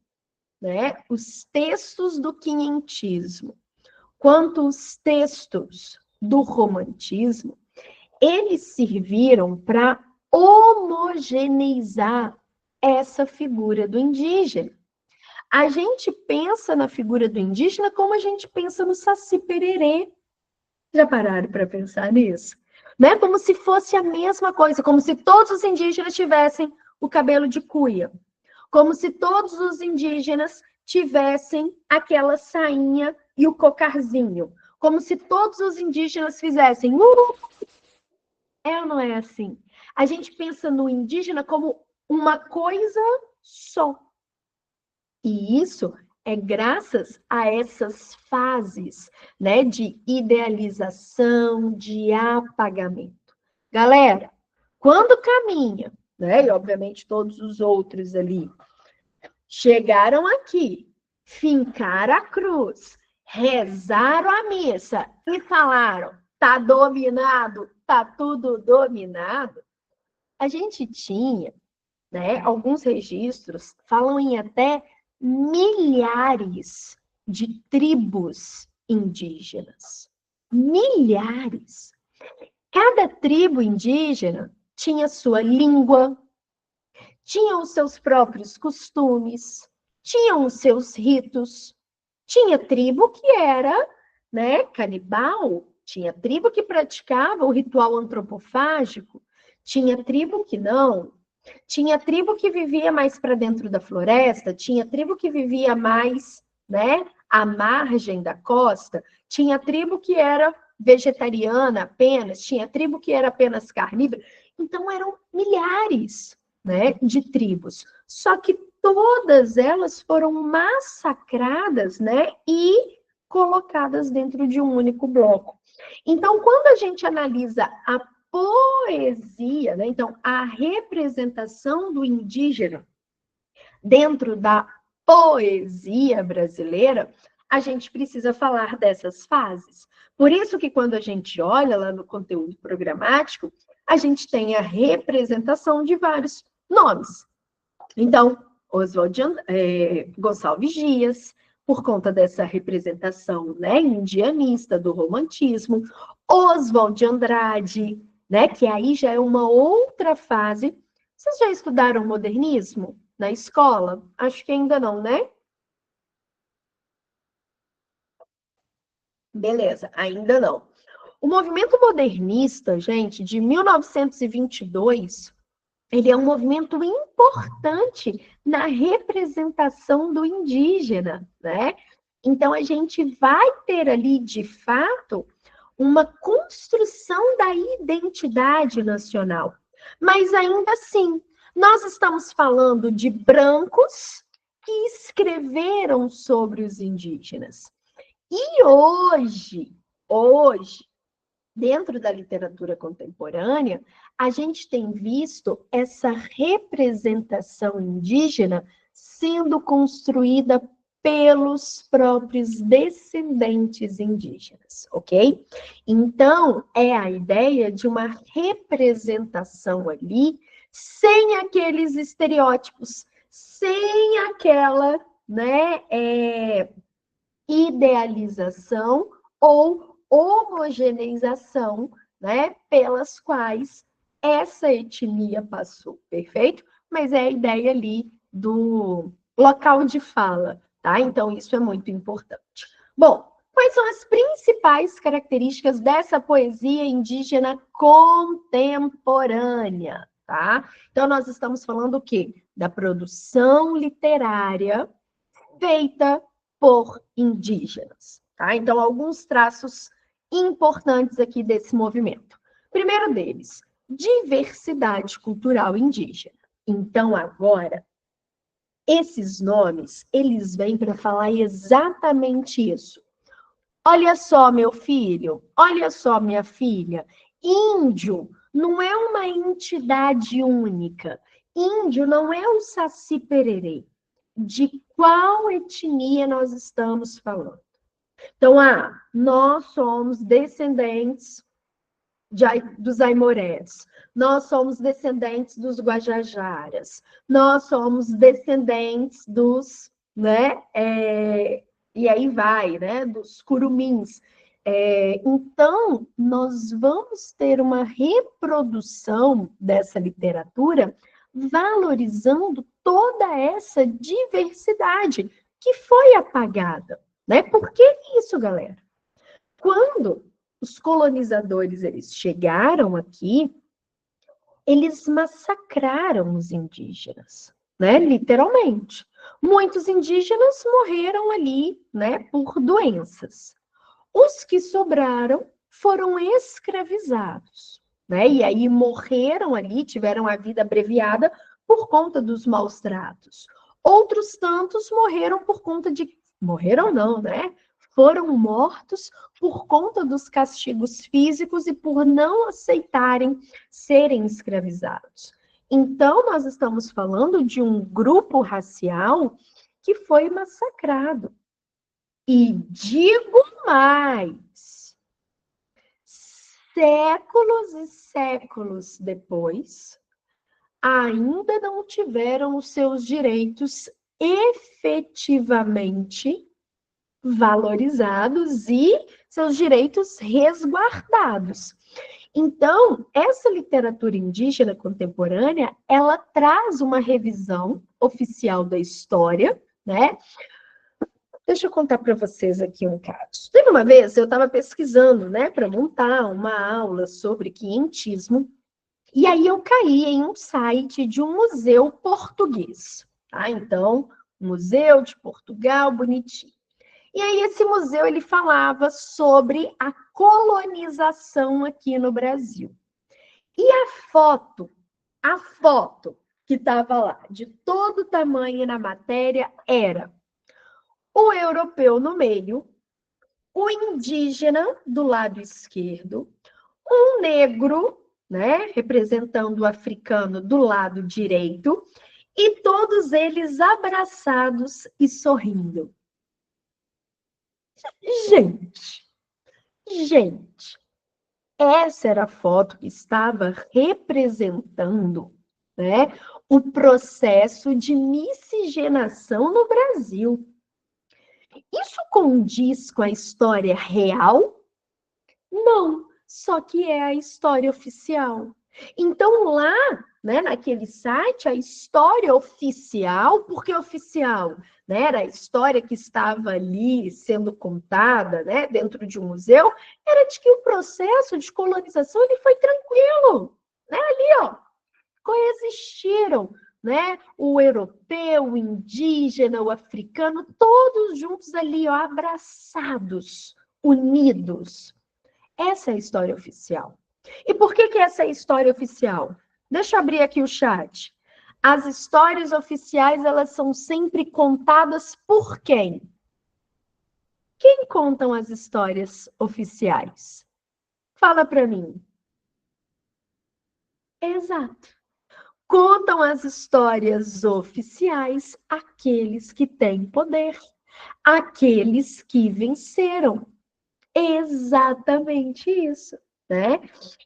né, os textos do quinhentismo quanto os textos do romantismo, eles serviram para homogeneizar essa figura do indígena. A gente pensa na figura do indígena como a gente pensa no Saci Pererê. Já pararam para pensar nisso? Né? Como se fosse a mesma coisa, como se todos os indígenas tivessem o cabelo de cuia, como se todos os indígenas tivessem aquela sainha e o cocarzinho, como se todos os indígenas fizessem é ou não é assim? A gente pensa no indígena como uma coisa só. E isso é graças a essas fases, né, de idealização, de apagamento. Galera, quando caminha, né, e obviamente todos os outros ali, chegaram aqui, fincaram a cruz, rezaram a missa e falaram, tá dominado, tá tudo dominado, a gente tinha, né, alguns registros falam em até milhares de tribos indígenas. Milhares. Cada tribo indígena tinha sua língua, tinham os seus próprios costumes, tinham os seus ritos. Tinha tribo que era, né, canibal, tinha tribo que praticava o ritual antropofágico, tinha tribo que não. Tinha tribo que vivia mais para dentro da floresta, tinha tribo que vivia mais, né, à margem da costa, tinha tribo que era vegetariana apenas, tinha tribo que era apenas carnívora. Então eram milhares, né, de tribos. Só que todas elas foram massacradas, né, e colocadas dentro de um único bloco. Então, quando a gente analisa a poesia, né? Então, a representação do indígena dentro da poesia brasileira, a gente precisa falar dessas fases. Por isso que quando a gente olha lá no conteúdo programático, a gente tem a representação de vários nomes. Então, Oswald Gonçalves Dias, por conta dessa representação, né, indianista do romantismo, Oswald de Andrade, né, que aí já é uma outra fase. Vocês já estudaram modernismo na escola? Acho que ainda não, né? Beleza, ainda não. O movimento modernista, gente, de 1922, ele é um movimento importante na representação do indígena, né? Então, a gente vai ter ali, de fato, uma construção da identidade nacional. Mas, ainda assim, nós estamos falando de brancos que escreveram sobre os indígenas. E hoje, dentro da literatura contemporânea, a gente tem visto essa representação indígena sendo construída pelos próprios descendentes indígenas, ok? Então, é a ideia de uma representação ali, sem aqueles estereótipos, sem aquela, né, idealização ou homogeneização, né, pelas quais essa etnia passou, perfeito? Mas é a ideia ali do local de fala, tá? Então, isso é muito importante. Bom, quais são as principais características dessa poesia indígena contemporânea, tá? Então, nós estamos falando o quê? Da produção literária feita por indígenas. Tá? Então, alguns traços importantes aqui desse movimento. Primeiro deles, diversidade cultural indígena. Então, agora, esses nomes, eles vêm para falar exatamente isso. Olha só, meu filho, olha só, minha filha, índio não é uma entidade única. Índio não é o Saci Pererê. De qual etnia nós estamos falando? Então, nós somos descendentes dos Aimorés, nós somos descendentes dos Guajajaras, nós somos descendentes dos, né, e aí vai, né, dos curumins. Então, nós vamos ter uma reprodução dessa literatura valorizando toda essa diversidade que foi apagada, né? Por que isso, galera? Quando os colonizadores eles chegaram aqui, eles massacraram os indígenas, né? Literalmente. Muitos indígenas morreram ali, né, por doenças. Os que sobraram foram escravizados, né? E aí morreram ali, tiveram a vida abreviada por conta dos maus tratos. Outros tantos morreram por conta de... Morreram não, né? Foram mortos por conta dos castigos físicos e por não aceitarem serem escravizados. Então, nós estamos falando de um grupo racial que foi massacrado. E digo mais, séculos e séculos depois, ainda não tiveram os seus direitos efetivamente valorizados e seus direitos resguardados. Então, essa literatura indígena contemporânea, ela traz uma revisão oficial da história, né? Deixa eu contar para vocês aqui um caso. Teve uma vez, eu estava pesquisando, né, para montar uma aula sobre quientismo, e aí eu caí em um site de um museu português, tá? Então, Museu de Portugal, bonitinho. E aí esse museu, ele falava sobre a colonização aqui no Brasil. E a foto que estava lá, de todo tamanho na matéria, era o europeu no meio, o indígena do lado esquerdo, um negro, né, representando o africano do lado direito, e todos eles abraçados e sorrindo. Gente, essa era a foto que estava representando, né, o processo de miscigenação no Brasil. Isso condiz com a história real? Não, só que é a história oficial. Então, lá, né, naquele site, a história oficial, por que oficial? Né, era a história que estava ali sendo contada, né, dentro de um museu, era de que o processo de colonização ele foi tranquilo. Né, ali, ó, coexistiram, né? O europeu, o indígena, o africano, todos juntos ali, ó, abraçados, unidos. Essa é a história oficial. E por que essa é a história oficial? Deixa eu abrir aqui o chat. As histórias oficiais, elas são sempre contadas por quem? Quem contam as histórias oficiais? Fala para mim. Exato. Contam as histórias oficiais aqueles que têm poder, aqueles que venceram. Exatamente isso, né?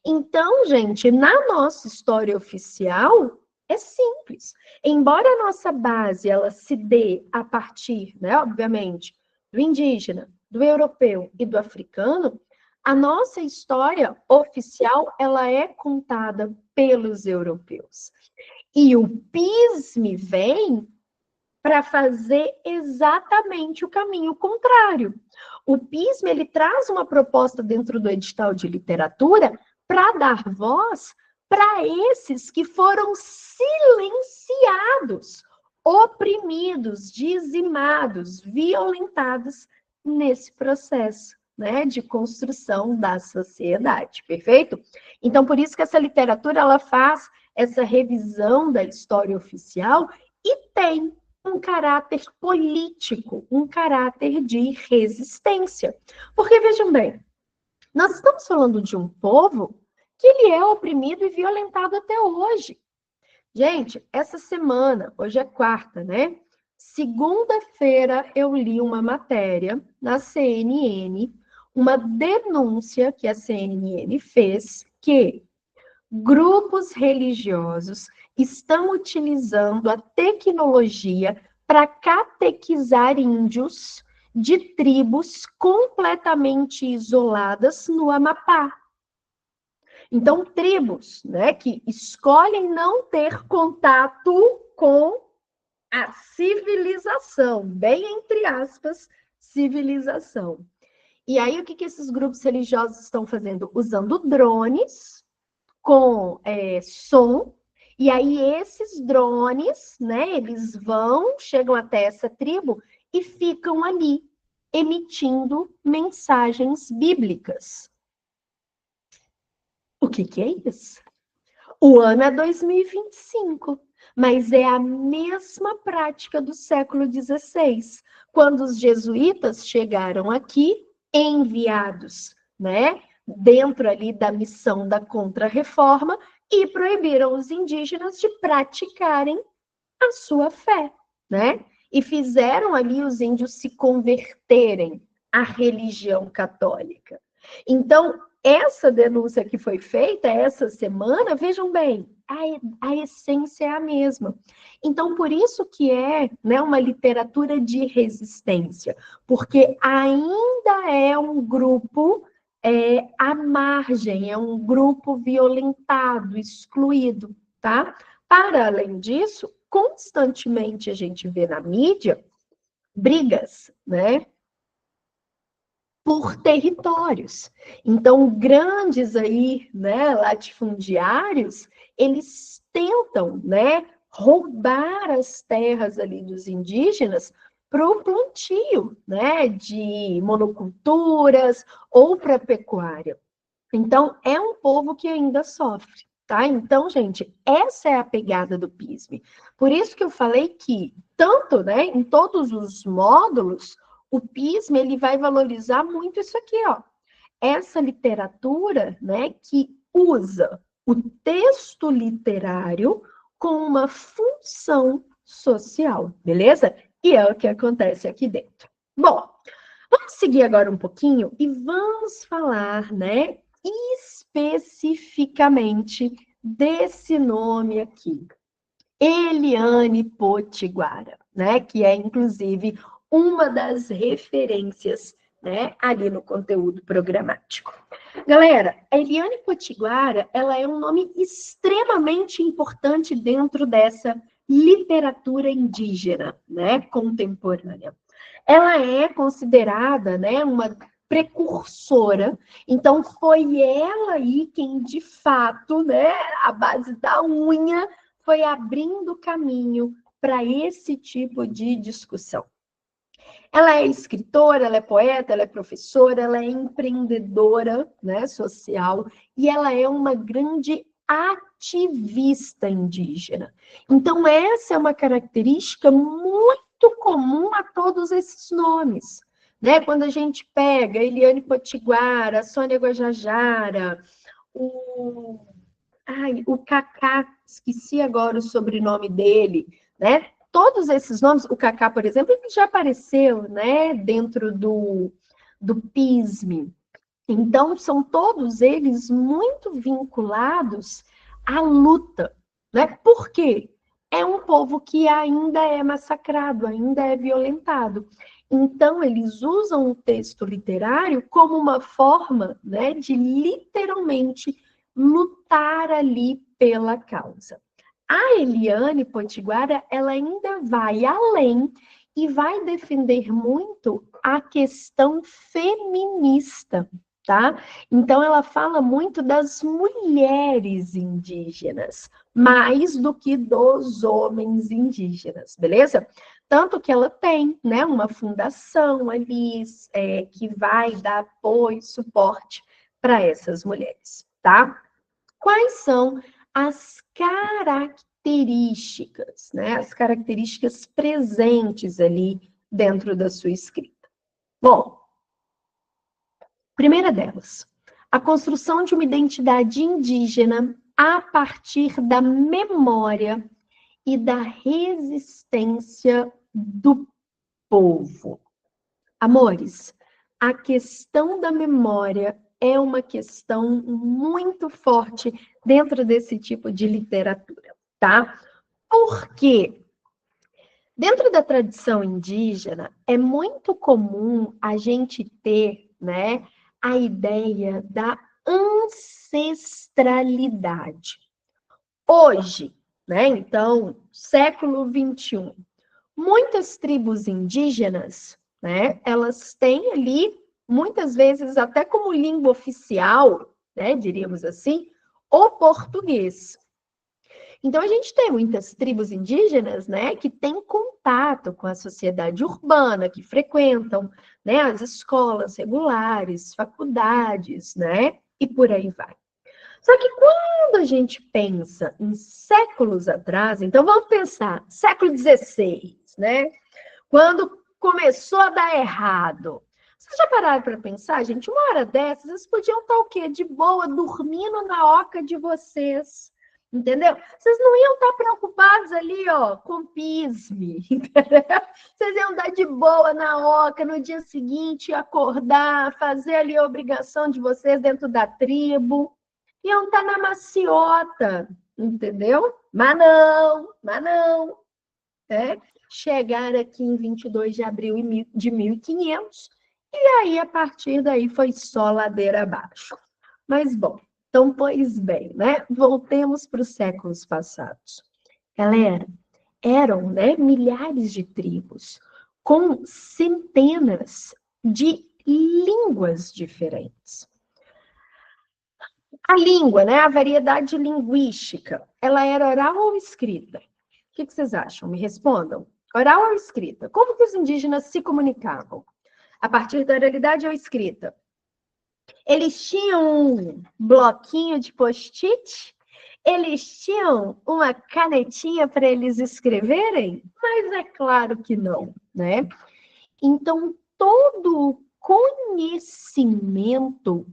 Então, gente, na nossa história oficial, é simples. Embora a nossa base ela se dê a partir, né, obviamente, do indígena, do europeu e do africano, a nossa história oficial ela é contada pelos europeus. E o PISM vem para fazer exatamente o caminho contrário. O PISM ele traz uma proposta dentro do edital de literatura para dar voz para esses que foram silenciados, oprimidos, dizimados, violentados nesse processo, né, de construção da sociedade, perfeito? Então, por isso que essa literatura ela faz essa revisão da história oficial e tem um caráter político, um caráter de resistência. Porque, vejam bem, nós estamos falando de um povo que ele é oprimido e violentado até hoje. Gente, essa semana, hoje é quarta, né? Segunda-feira eu li uma matéria na CNN, uma denúncia que a CNN fez que grupos religiosos estão utilizando a tecnologia para catequizar índios de tribos completamente isoladas no Amapá. Então, tribos, né, que escolhem não ter contato com a civilização, bem entre aspas, civilização. E aí, o que esses grupos religiosos estão fazendo? Usando drones com som, e aí esses drones, né, eles chegam até essa tribo e ficam ali, emitindo mensagens bíblicas. O que é isso? O ano é 2025, mas é a mesma prática do século XVI, quando os jesuítas chegaram aqui, enviados, né, dentro ali da missão da Contra-Reforma, e proibiram os indígenas de praticarem a sua fé, né? E fizeram ali os índios se converterem à religião católica. Então, essa denúncia que foi feita essa semana, vejam bem, a essência é a mesma. Então, por isso que é, né, uma literatura de resistência, porque ainda é um grupo à margem, é um grupo violentado, excluído, tá? Para além disso, constantemente a gente vê na mídia brigas, né? Por territórios. Então, grandes aí, né, latifundiários, eles tentam, né, roubar as terras ali dos indígenas para o plantio, né, de monoculturas ou para pecuária. Então, é um povo que ainda sofre, tá? Então, gente, essa é a pegada do PISM. Por isso que eu falei que, tanto, né, em todos os módulos, o PISM, ele vai valorizar muito isso aqui, ó. Essa literatura, né, que usa o texto literário com uma função social, beleza? E é o que acontece aqui dentro. Bom, vamos seguir agora um pouquinho e vamos falar, né, especificamente desse nome aqui, Eliane Potiguara, né, que é inclusive uma das referências, né, ali no conteúdo programático. Galera, a Eliane Potiguara, ela é um nome extremamente importante dentro dessa literatura indígena, né, contemporânea. Ela é considerada, né, uma precursora, então foi ela aí quem, de fato, né, à base da unha, foi abrindo caminho para esse tipo de discussão. Ela é escritora, ela é poeta, ela é professora, ela é empreendedora, né, social, e ela é uma grande ativista indígena. Então, essa é uma característica muito comum a todos esses nomes. Né? Quando a gente pega Eliane Potiguara, Sônia Guajajara, o o Kaká, esqueci agora o sobrenome dele, né? Todos esses nomes, o Kaká, por exemplo, ele já apareceu, né, dentro do PISM. Então, são todos eles muito vinculados à luta, né? Por quê? É um povo que ainda é massacrado, ainda é violentado. Então, eles usam o texto literário como uma forma, né, de literalmente lutar ali pela causa. A Eliane Potiguara, ela ainda vai além e vai defender muito a questão feminista, tá? Então, ela fala muito das mulheres indígenas, mais do que dos homens indígenas, beleza? Tanto que ela tem, né, uma fundação ali que vai dar apoio e suporte para essas mulheres, tá? Quais são as características, né? As características presentes ali dentro da sua escrita. Bom, primeira delas, a construção de uma identidade indígena a partir da memória e da resistência do povo. Amores, a questão da memória é uma questão muito forte dentro desse tipo de literatura, tá? Por quê? Dentro da tradição indígena, é muito comum a gente ter, né, a ideia da ancestralidade. Hoje, né, então, século XXI, muitas tribos indígenas, né, elas têm ali, muitas vezes até como língua oficial, né, diríamos assim, o português. Então, a gente tem muitas tribos indígenas, né, que têm contato com a sociedade urbana, que frequentam, né, as escolas regulares, faculdades, né, e por aí vai. Só que quando a gente pensa em séculos atrás, então vamos pensar, século XVI, né, quando começou a dar errado. Vocês já pararam para pensar, gente? Uma hora dessas, vocês podiam estar o quê? De boa, dormindo na oca de vocês. Entendeu? Vocês não iam estar preocupados ali, ó, com pisme, entendeu? Vocês iam dar de boa na oca no dia seguinte, acordar, fazer ali a obrigação de vocês dentro da tribo. Iam estar na maciota, entendeu? Mas não, mas não. É? Chegar aqui em 22 de abril de 1500 E aí, a partir daí, foi só ladeira abaixo. Mas, bom, então, pois bem, né? Voltemos para os séculos passados. Galera, eram, né, milhares de tribos com centenas de línguas diferentes. A língua, né, a variedade linguística, ela era oral ou escrita? O que vocês acham? Me respondam. Oral ou escrita? Como que os indígenas se comunicavam? A partir da oralidade ou escrita? Eles tinham um bloquinho de post-it? Eles tinham uma canetinha para eles escreverem? Mas é claro que não, né? Então, todo o conhecimento,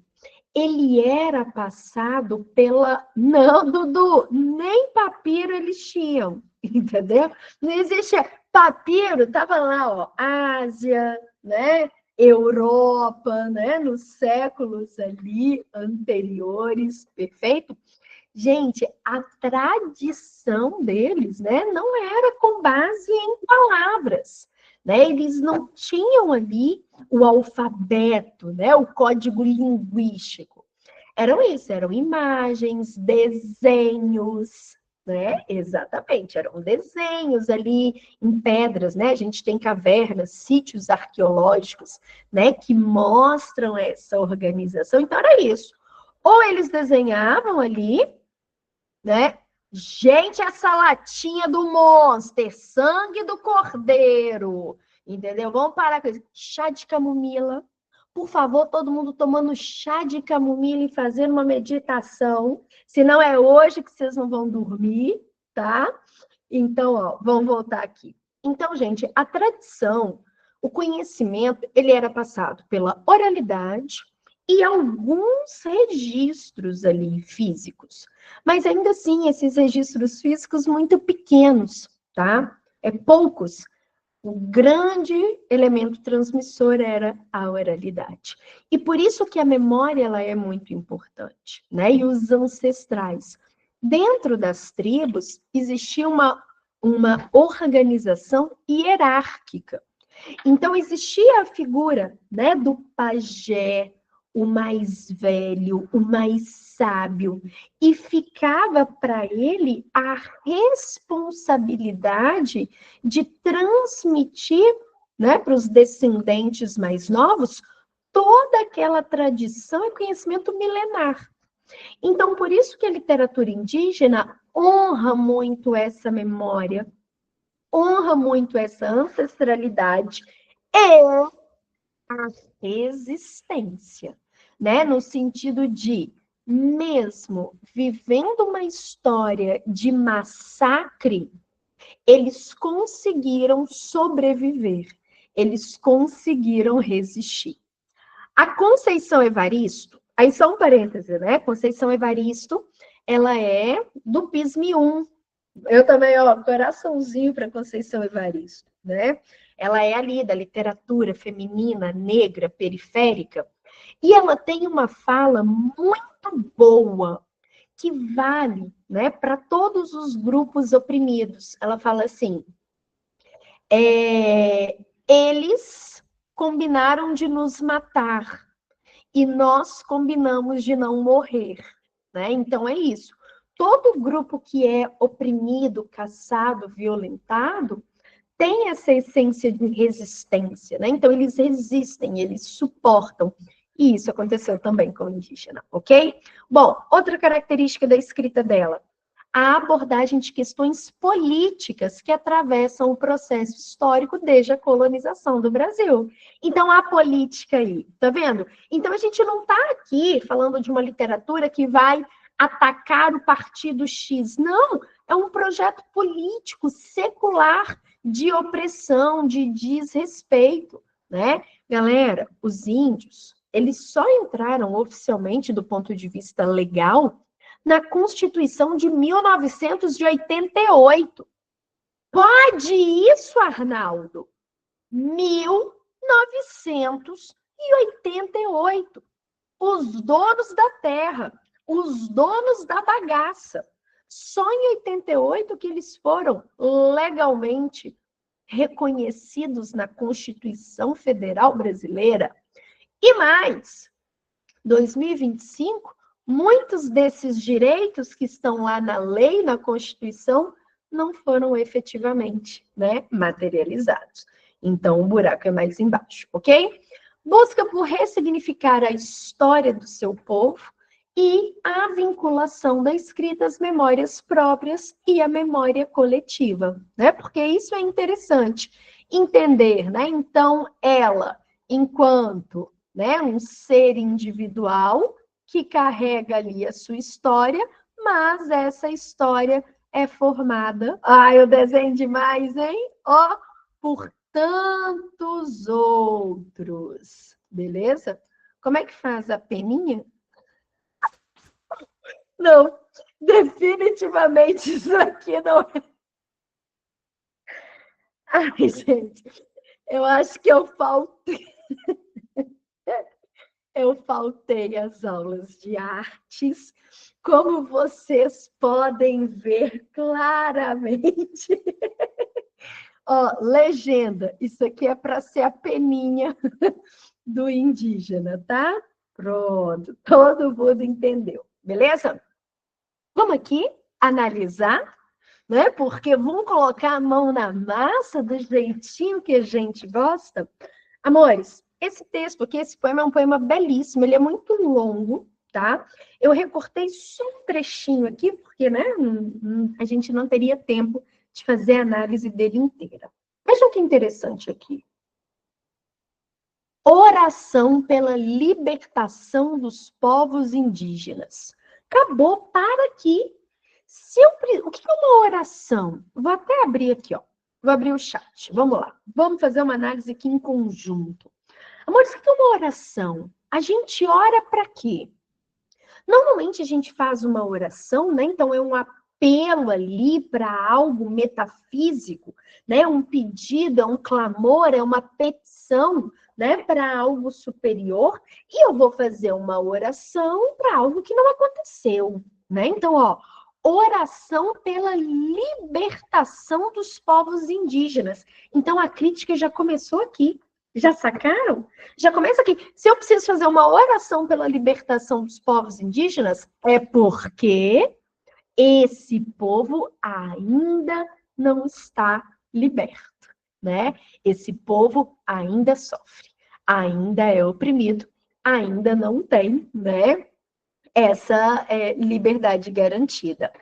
ele era passado pela... Não, Dudu, nem papiro eles tinham, entendeu? Não existia papiro, estava lá, ó, Ásia, né? Europa, né? Nos séculos ali anteriores, perfeito? Gente, a tradição deles, né, não era com base em palavras, né? Eles não tinham ali o alfabeto, né, o código linguístico. Eram imagens, desenhos, né? Exatamente, eram desenhos ali em pedras, né? A gente tem cavernas, sítios arqueológicos, né, que mostram essa organização. Então era isso. Ou eles desenhavam ali, né? Gente, essa latinha do Monster, sangue do cordeiro, entendeu? Vamos parar com isso. Chá de camomila. Por favor, todo mundo tomando chá de camomila e fazendo uma meditação. Senão é hoje que vocês não vão dormir, tá? Então, ó, vamos voltar aqui. Então, gente, a tradição, o conhecimento, ele era passado pela oralidade e alguns registros ali físicos. Mas ainda assim, esses registros físicos muito pequenos, tá? Poucos. O grande elemento transmissor era a oralidade. E por isso que a memória ela é muito importante, né? E os ancestrais. Dentro das tribos existia uma organização hierárquica. Então, existia a figura, né, do pajé, o mais velho, o mais sábio, e ficava para ele a responsabilidade de transmitir, né, para os descendentes mais novos toda aquela tradição e conhecimento milenar. Então, por isso que a literatura indígena honra muito essa memória, honra muito essa ancestralidade e a resistência, né? No sentido de, mesmo vivendo uma história de massacre, eles conseguiram sobreviver, eles conseguiram resistir. A Conceição Evaristo, aí só um parêntese, né? Conceição Evaristo, ela é do PISM-1. Eu também, ó, coraçãozinho para Conceição Evaristo, né? Ela é ali da literatura feminina, negra, periférica, e ela tem uma fala muito boa, que vale, né, para todos os grupos oprimidos. Ela fala assim: eles combinaram de nos matar e nós combinamos de não morrer, né? Então é isso. Todo grupo que é oprimido, caçado, violentado, tem essa essência de resistência, né? Então eles resistem, eles suportam. E isso aconteceu também com o indígena, ok? Bom, outra característica da escrita dela, a abordagem de questões políticas que atravessam o processo histórico desde a colonização do Brasil. Então, a política aí, tá vendo? Então, a gente não está aqui falando de uma literatura que vai atacar o partido X. Não, é um projeto político, secular, de opressão, de desrespeito, né? Galera, os índios, eles só entraram oficialmente do ponto de vista legal na Constituição de 1988. Pode isso, Arnaldo? 1988. Os donos da terra, os donos da bagaça. Só em 88 que eles foram legalmente reconhecidos na Constituição Federal Brasileira. E mais, 2025, muitos desses direitos que estão lá na lei, na Constituição, não foram efetivamente, né, materializados. Então, o buraco é mais embaixo, ok? Busca por ressignificar a história do seu povo e a vinculação da escrita às memórias próprias e à memória coletiva, né? Porque isso é interessante entender, né? Então, ela, enquanto, né, um ser individual que carrega ali a sua história, mas essa história é formada, eu desenho demais, hein? Ó, por tantos outros, beleza? Como é que faz a peninha? Não, definitivamente isso aqui não é. Ai, gente, eu acho que eu faltei às aulas de artes, como vocês podem ver claramente. Ó, legenda, isso aqui é para ser a peninha do indígena, tá? Pronto, todo mundo entendeu, beleza? Vamos aqui analisar, né? Porque vamos colocar a mão na massa do jeitinho que a gente gosta. Amores, esse texto aqui, esse poema é um poema belíssimo, ele é muito longo, tá? Eu recortei só um trechinho aqui, porque, né, a gente não teria tempo de fazer a análise dele inteira. Vejam que interessante aqui. Oração pela libertação dos povos indígenas. Acabou, para aqui. O que é uma oração? Vou até abrir aqui, ó. Vou abrir o chat. Vamos lá. Vamos fazer uma análise aqui em conjunto. Amores, o que é uma oração? A gente ora para quê? Normalmente a gente faz uma oração, né? Então é um apelo ali para algo metafísico, né? Um pedido, é um clamor, é uma petição, né? Para algo superior. E eu vou fazer uma oração para algo que não aconteceu, né? Então, ó, oração pela libertação dos povos indígenas. Então a crítica já começou aqui. Já sacaram? Já começa aqui. Se eu preciso fazer uma oração pela libertação dos povos indígenas, é porque esse povo ainda não está liberto, né? Esse povo ainda sofre, ainda é oprimido, ainda não tem, né, essa liberdade garantida.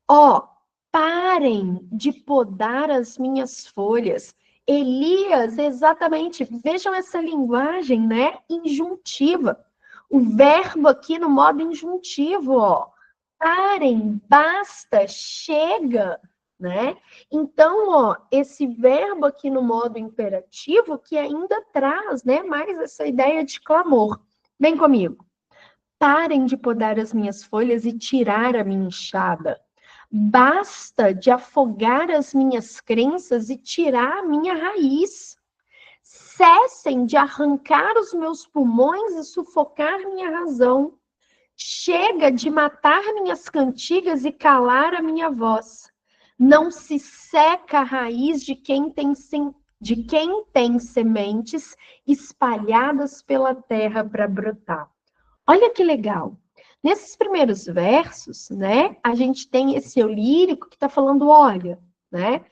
Ó, parem de podar as minhas folhas. Elias, exatamente, vejam essa linguagem, né? Injuntiva. O verbo aqui no modo injuntivo, ó. Parem, basta, chega, né? Então, ó, esse verbo aqui no modo imperativo que ainda traz, né, mais essa ideia de clamor. Vem comigo. Parem de podar as minhas folhas e tirar a minha enxada. Basta de afogar as minhas crenças e tirar a minha raiz. Cessem de arrancar os meus pulmões e sufocar minha razão. Chega de matar minhas cantigas e calar a minha voz. Não se seca a raiz de quem tem sementes espalhadas pela terra para brotar. Olha que legal. Nesses primeiros versos, né, a gente tem esse eu lírico que está falando, olha, né,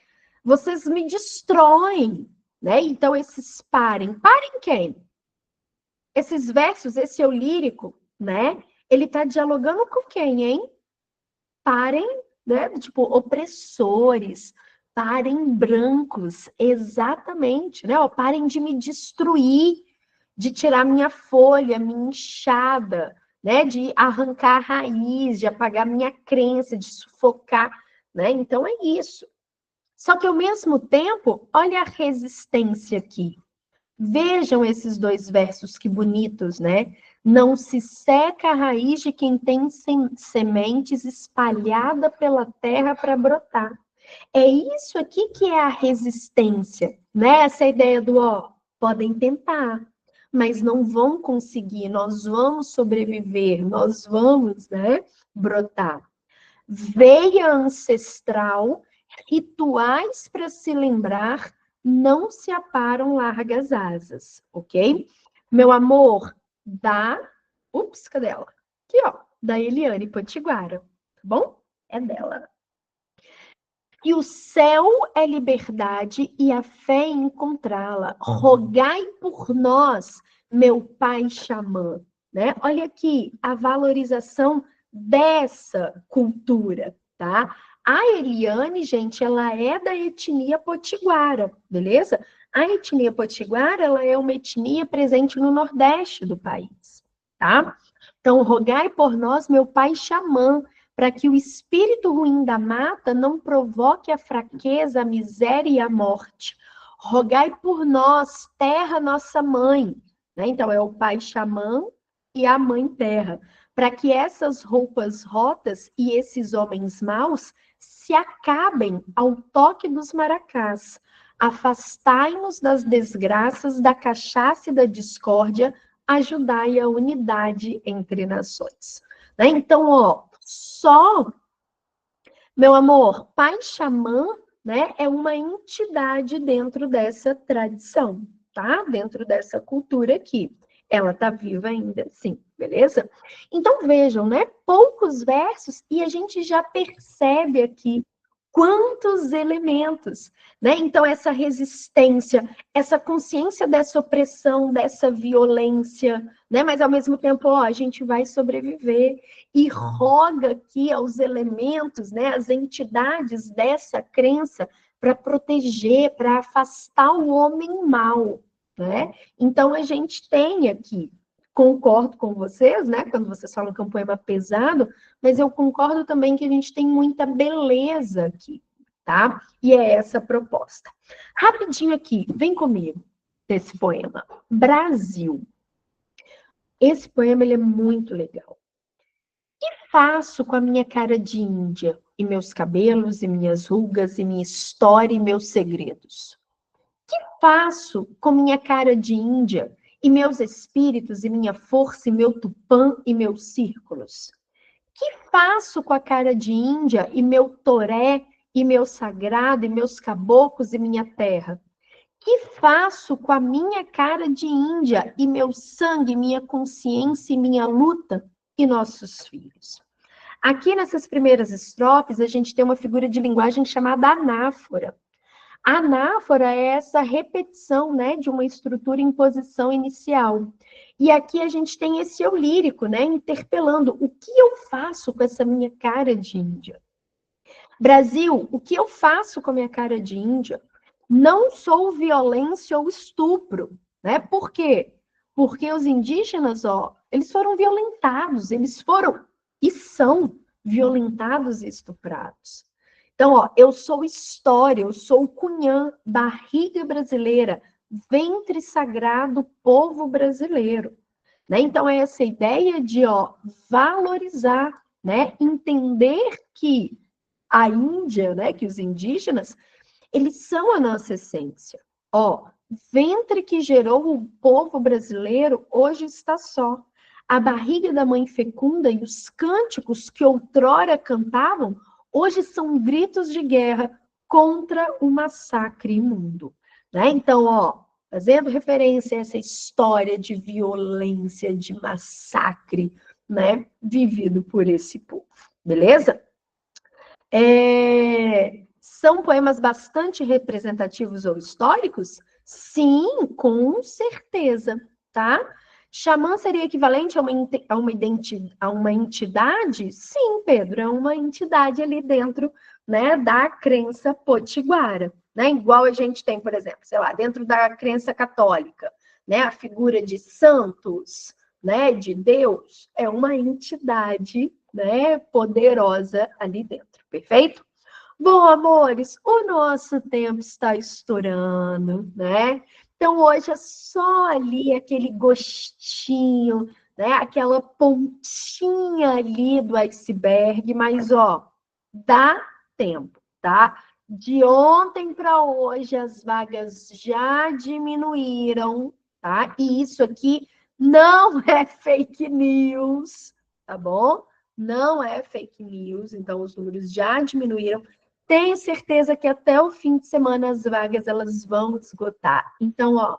vocês me destroem, né? Então esses parem quem? Esses versos, esse eu lírico, né? Ele está dialogando com quem, hein? Parem, né? Tipo, opressores, parem brancos, exatamente, né? Ó, parem de me destruir, de tirar minha folha, minha enxada, né? De arrancar a raiz, de apagar minha crença, de sufocar, né? Então é isso. Só que ao mesmo tempo, olha a resistência aqui. Vejam esses dois versos que bonitos, né? Não se seca a raiz de quem tem sementes espalhada pela terra para brotar. É isso aqui que é a resistência, né? Essa ideia do, ó, podem tentar, mas não vão conseguir, nós vamos sobreviver, nós vamos, né, brotar. Veia ancestral, rituais para se lembrar, não se aparam largas asas, ok? Meu amor, da... Ups, cadê ela? Aqui, ó, da Eliane Potiguara, tá bom? É dela. E o céu é liberdade e a fé é encontrá-la. Rogai por nós, meu pai xamã. Né? Olha aqui a valorização dessa cultura, tá? A Eliane, gente, ela é da etnia potiguara, beleza? A etnia potiguara, ela é uma etnia presente no Nordeste do país, tá? Então, rogai por nós, meu pai xamã, para que o espírito ruim da mata não provoque a fraqueza, a miséria e a morte. Rogai por nós, terra nossa mãe. Né? Então, é o pai xamã e a mãe terra. Para que essas roupas rotas e esses homens maus se acabem ao toque dos maracás. Afastai-nos das desgraças, da cachaça e da discórdia, ajudai a unidade entre nações. Né? Então, ó, só, meu amor, pai xamã, né, é uma entidade dentro dessa tradição, tá? Dentro dessa cultura aqui. Ela tá viva ainda, sim, beleza? Então vejam, né? Poucos versos e a gente já percebe aqui quantos elementos, né? Então essa resistência, essa consciência dessa opressão, dessa violência, né? Mas ao mesmo tempo, ó, a gente vai sobreviver e roga aqui aos elementos, né, as entidades dessa crença para proteger, para afastar o homem mau, né? Então a gente tem aqui, concordo com vocês, né, quando vocês falam que é um poema pesado, mas eu concordo também que a gente tem muita beleza aqui, tá? E é essa a proposta. Rapidinho aqui, vem comigo desse poema. Brasil. Esse poema ele é muito legal. Faço com a minha cara de índia, e meus cabelos, e minhas rugas, e minha história, e meus segredos? Faço com minha cara de índia, e meus espíritos, e minha força, e meu tupã, e meus círculos? Que faço com a cara de índia, e meu toré, e meu sagrado, e meus caboclos, e minha terra? Que faço com a minha cara de índia, e meu sangue, minha consciência, e minha luta, e nossos filhos? Aqui nessas primeiras estrofes, a gente tem uma figura de linguagem chamada anáfora. A anáfora é essa repetição, né, de uma estrutura em posição inicial. E aqui a gente tem esse eu lírico, né, interpelando o que eu faço com essa minha cara de índia. Brasil, o que eu faço com a minha cara de índia? Não sou violência ou estupro, né? Por quê? Porque os indígenas, ó, eles foram violentados, eles foram e são violentados e estuprados. Então, ó, eu sou história, eu sou o cunhã, barriga brasileira, ventre sagrado, povo brasileiro. Né? Então, é essa ideia de ó, valorizar, né? Entender que a Índia, né, que os indígenas, eles são a nossa essência. Ó, ventre que gerou o povo brasileiro hoje está só. A barriga da mãe fecunda e os cânticos que outrora cantavam, hoje são gritos de guerra contra o massacre imundo. Né? Então, ó, fazendo referência a essa história de violência, de massacre, né, vivido por esse povo. Beleza? São poemas bastante representativos ou históricos? Sim, com certeza, tá? Xamã seria equivalente a uma entidade? Sim, Pedro, é uma entidade ali dentro, né, da crença potiguara, né? Igual a gente tem, por exemplo, sei lá, dentro da crença católica, né, a figura de santos, né, de Deus, é uma entidade, né, poderosa ali dentro, perfeito? Bom, amores, o nosso tempo está estourando, né? Então, hoje é só ali aquele gostinho, né? Aquela pontinha ali do iceberg, mas, ó, dá tempo, tá? De ontem para hoje, as vagas já diminuíram, tá? E isso aqui não é fake news, tá bom? Não é fake news, então os números já diminuíram. Tenho certeza que até o fim de semana as vagas elas vão esgotar. Então, ó,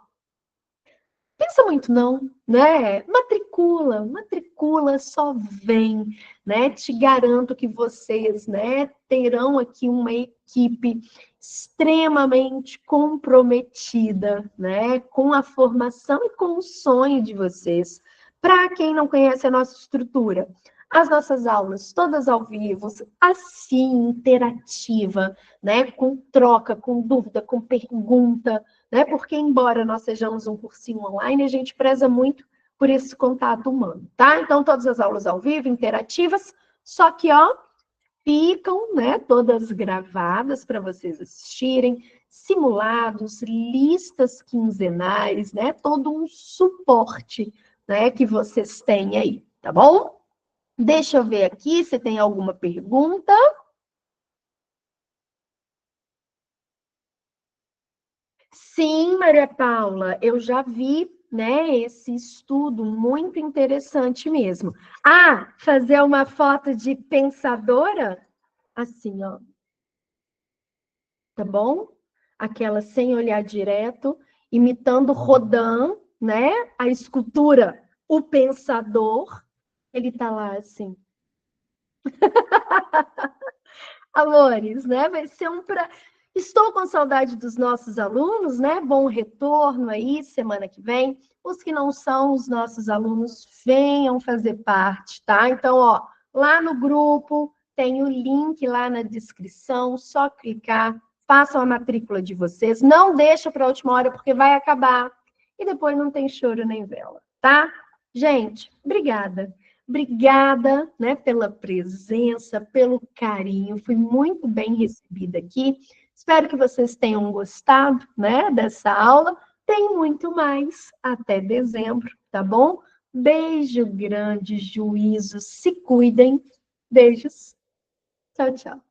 pensa muito não, né? Matricula, só vem, né? Te garanto que vocês, né, terão aqui uma equipe extremamente comprometida, né, com a formação e com o sonho de vocês. Para quem não conhece a nossa estrutura, as nossas aulas todas ao vivo, assim, interativa, né, com troca, com dúvida, com pergunta, né? Porque, embora nós sejamos um cursinho online, a gente preza muito por esse contato humano, tá? Então, todas as aulas ao vivo, interativas, só que, ó, ficam, né, todas gravadas para vocês assistirem, simulados, listas quinzenais, né? Todo um suporte, né, que vocês têm aí, tá bom? Deixa eu ver aqui se tem alguma pergunta. Sim, Maria Paula, eu já vi, né, esse estudo muito interessante mesmo. Ah, fazer uma foto de pensadora, assim, ó, tá bom? Aquela sem olhar direto, imitando Rodin, né? A escultura O Pensador, ele tá lá assim. Amores, né? Vai ser um pra... Estou com saudade dos nossos alunos, né? Bom retorno aí semana que vem. Os que não são os nossos alunos, venham fazer parte, tá? Então, ó, lá no grupo tem o link lá na descrição, só clicar, façam a matrícula de vocês. Não deixa para a última hora, porque vai acabar. E depois não tem choro nem vela, tá? Gente, obrigada. Obrigada, né, pela presença, pelo carinho. Fui muito bem recebida aqui. Espero que vocês tenham gostado, né, dessa aula. Tem muito mais até dezembro, tá bom? Beijo grande, juízo, se cuidem. Beijos. Tchau, tchau.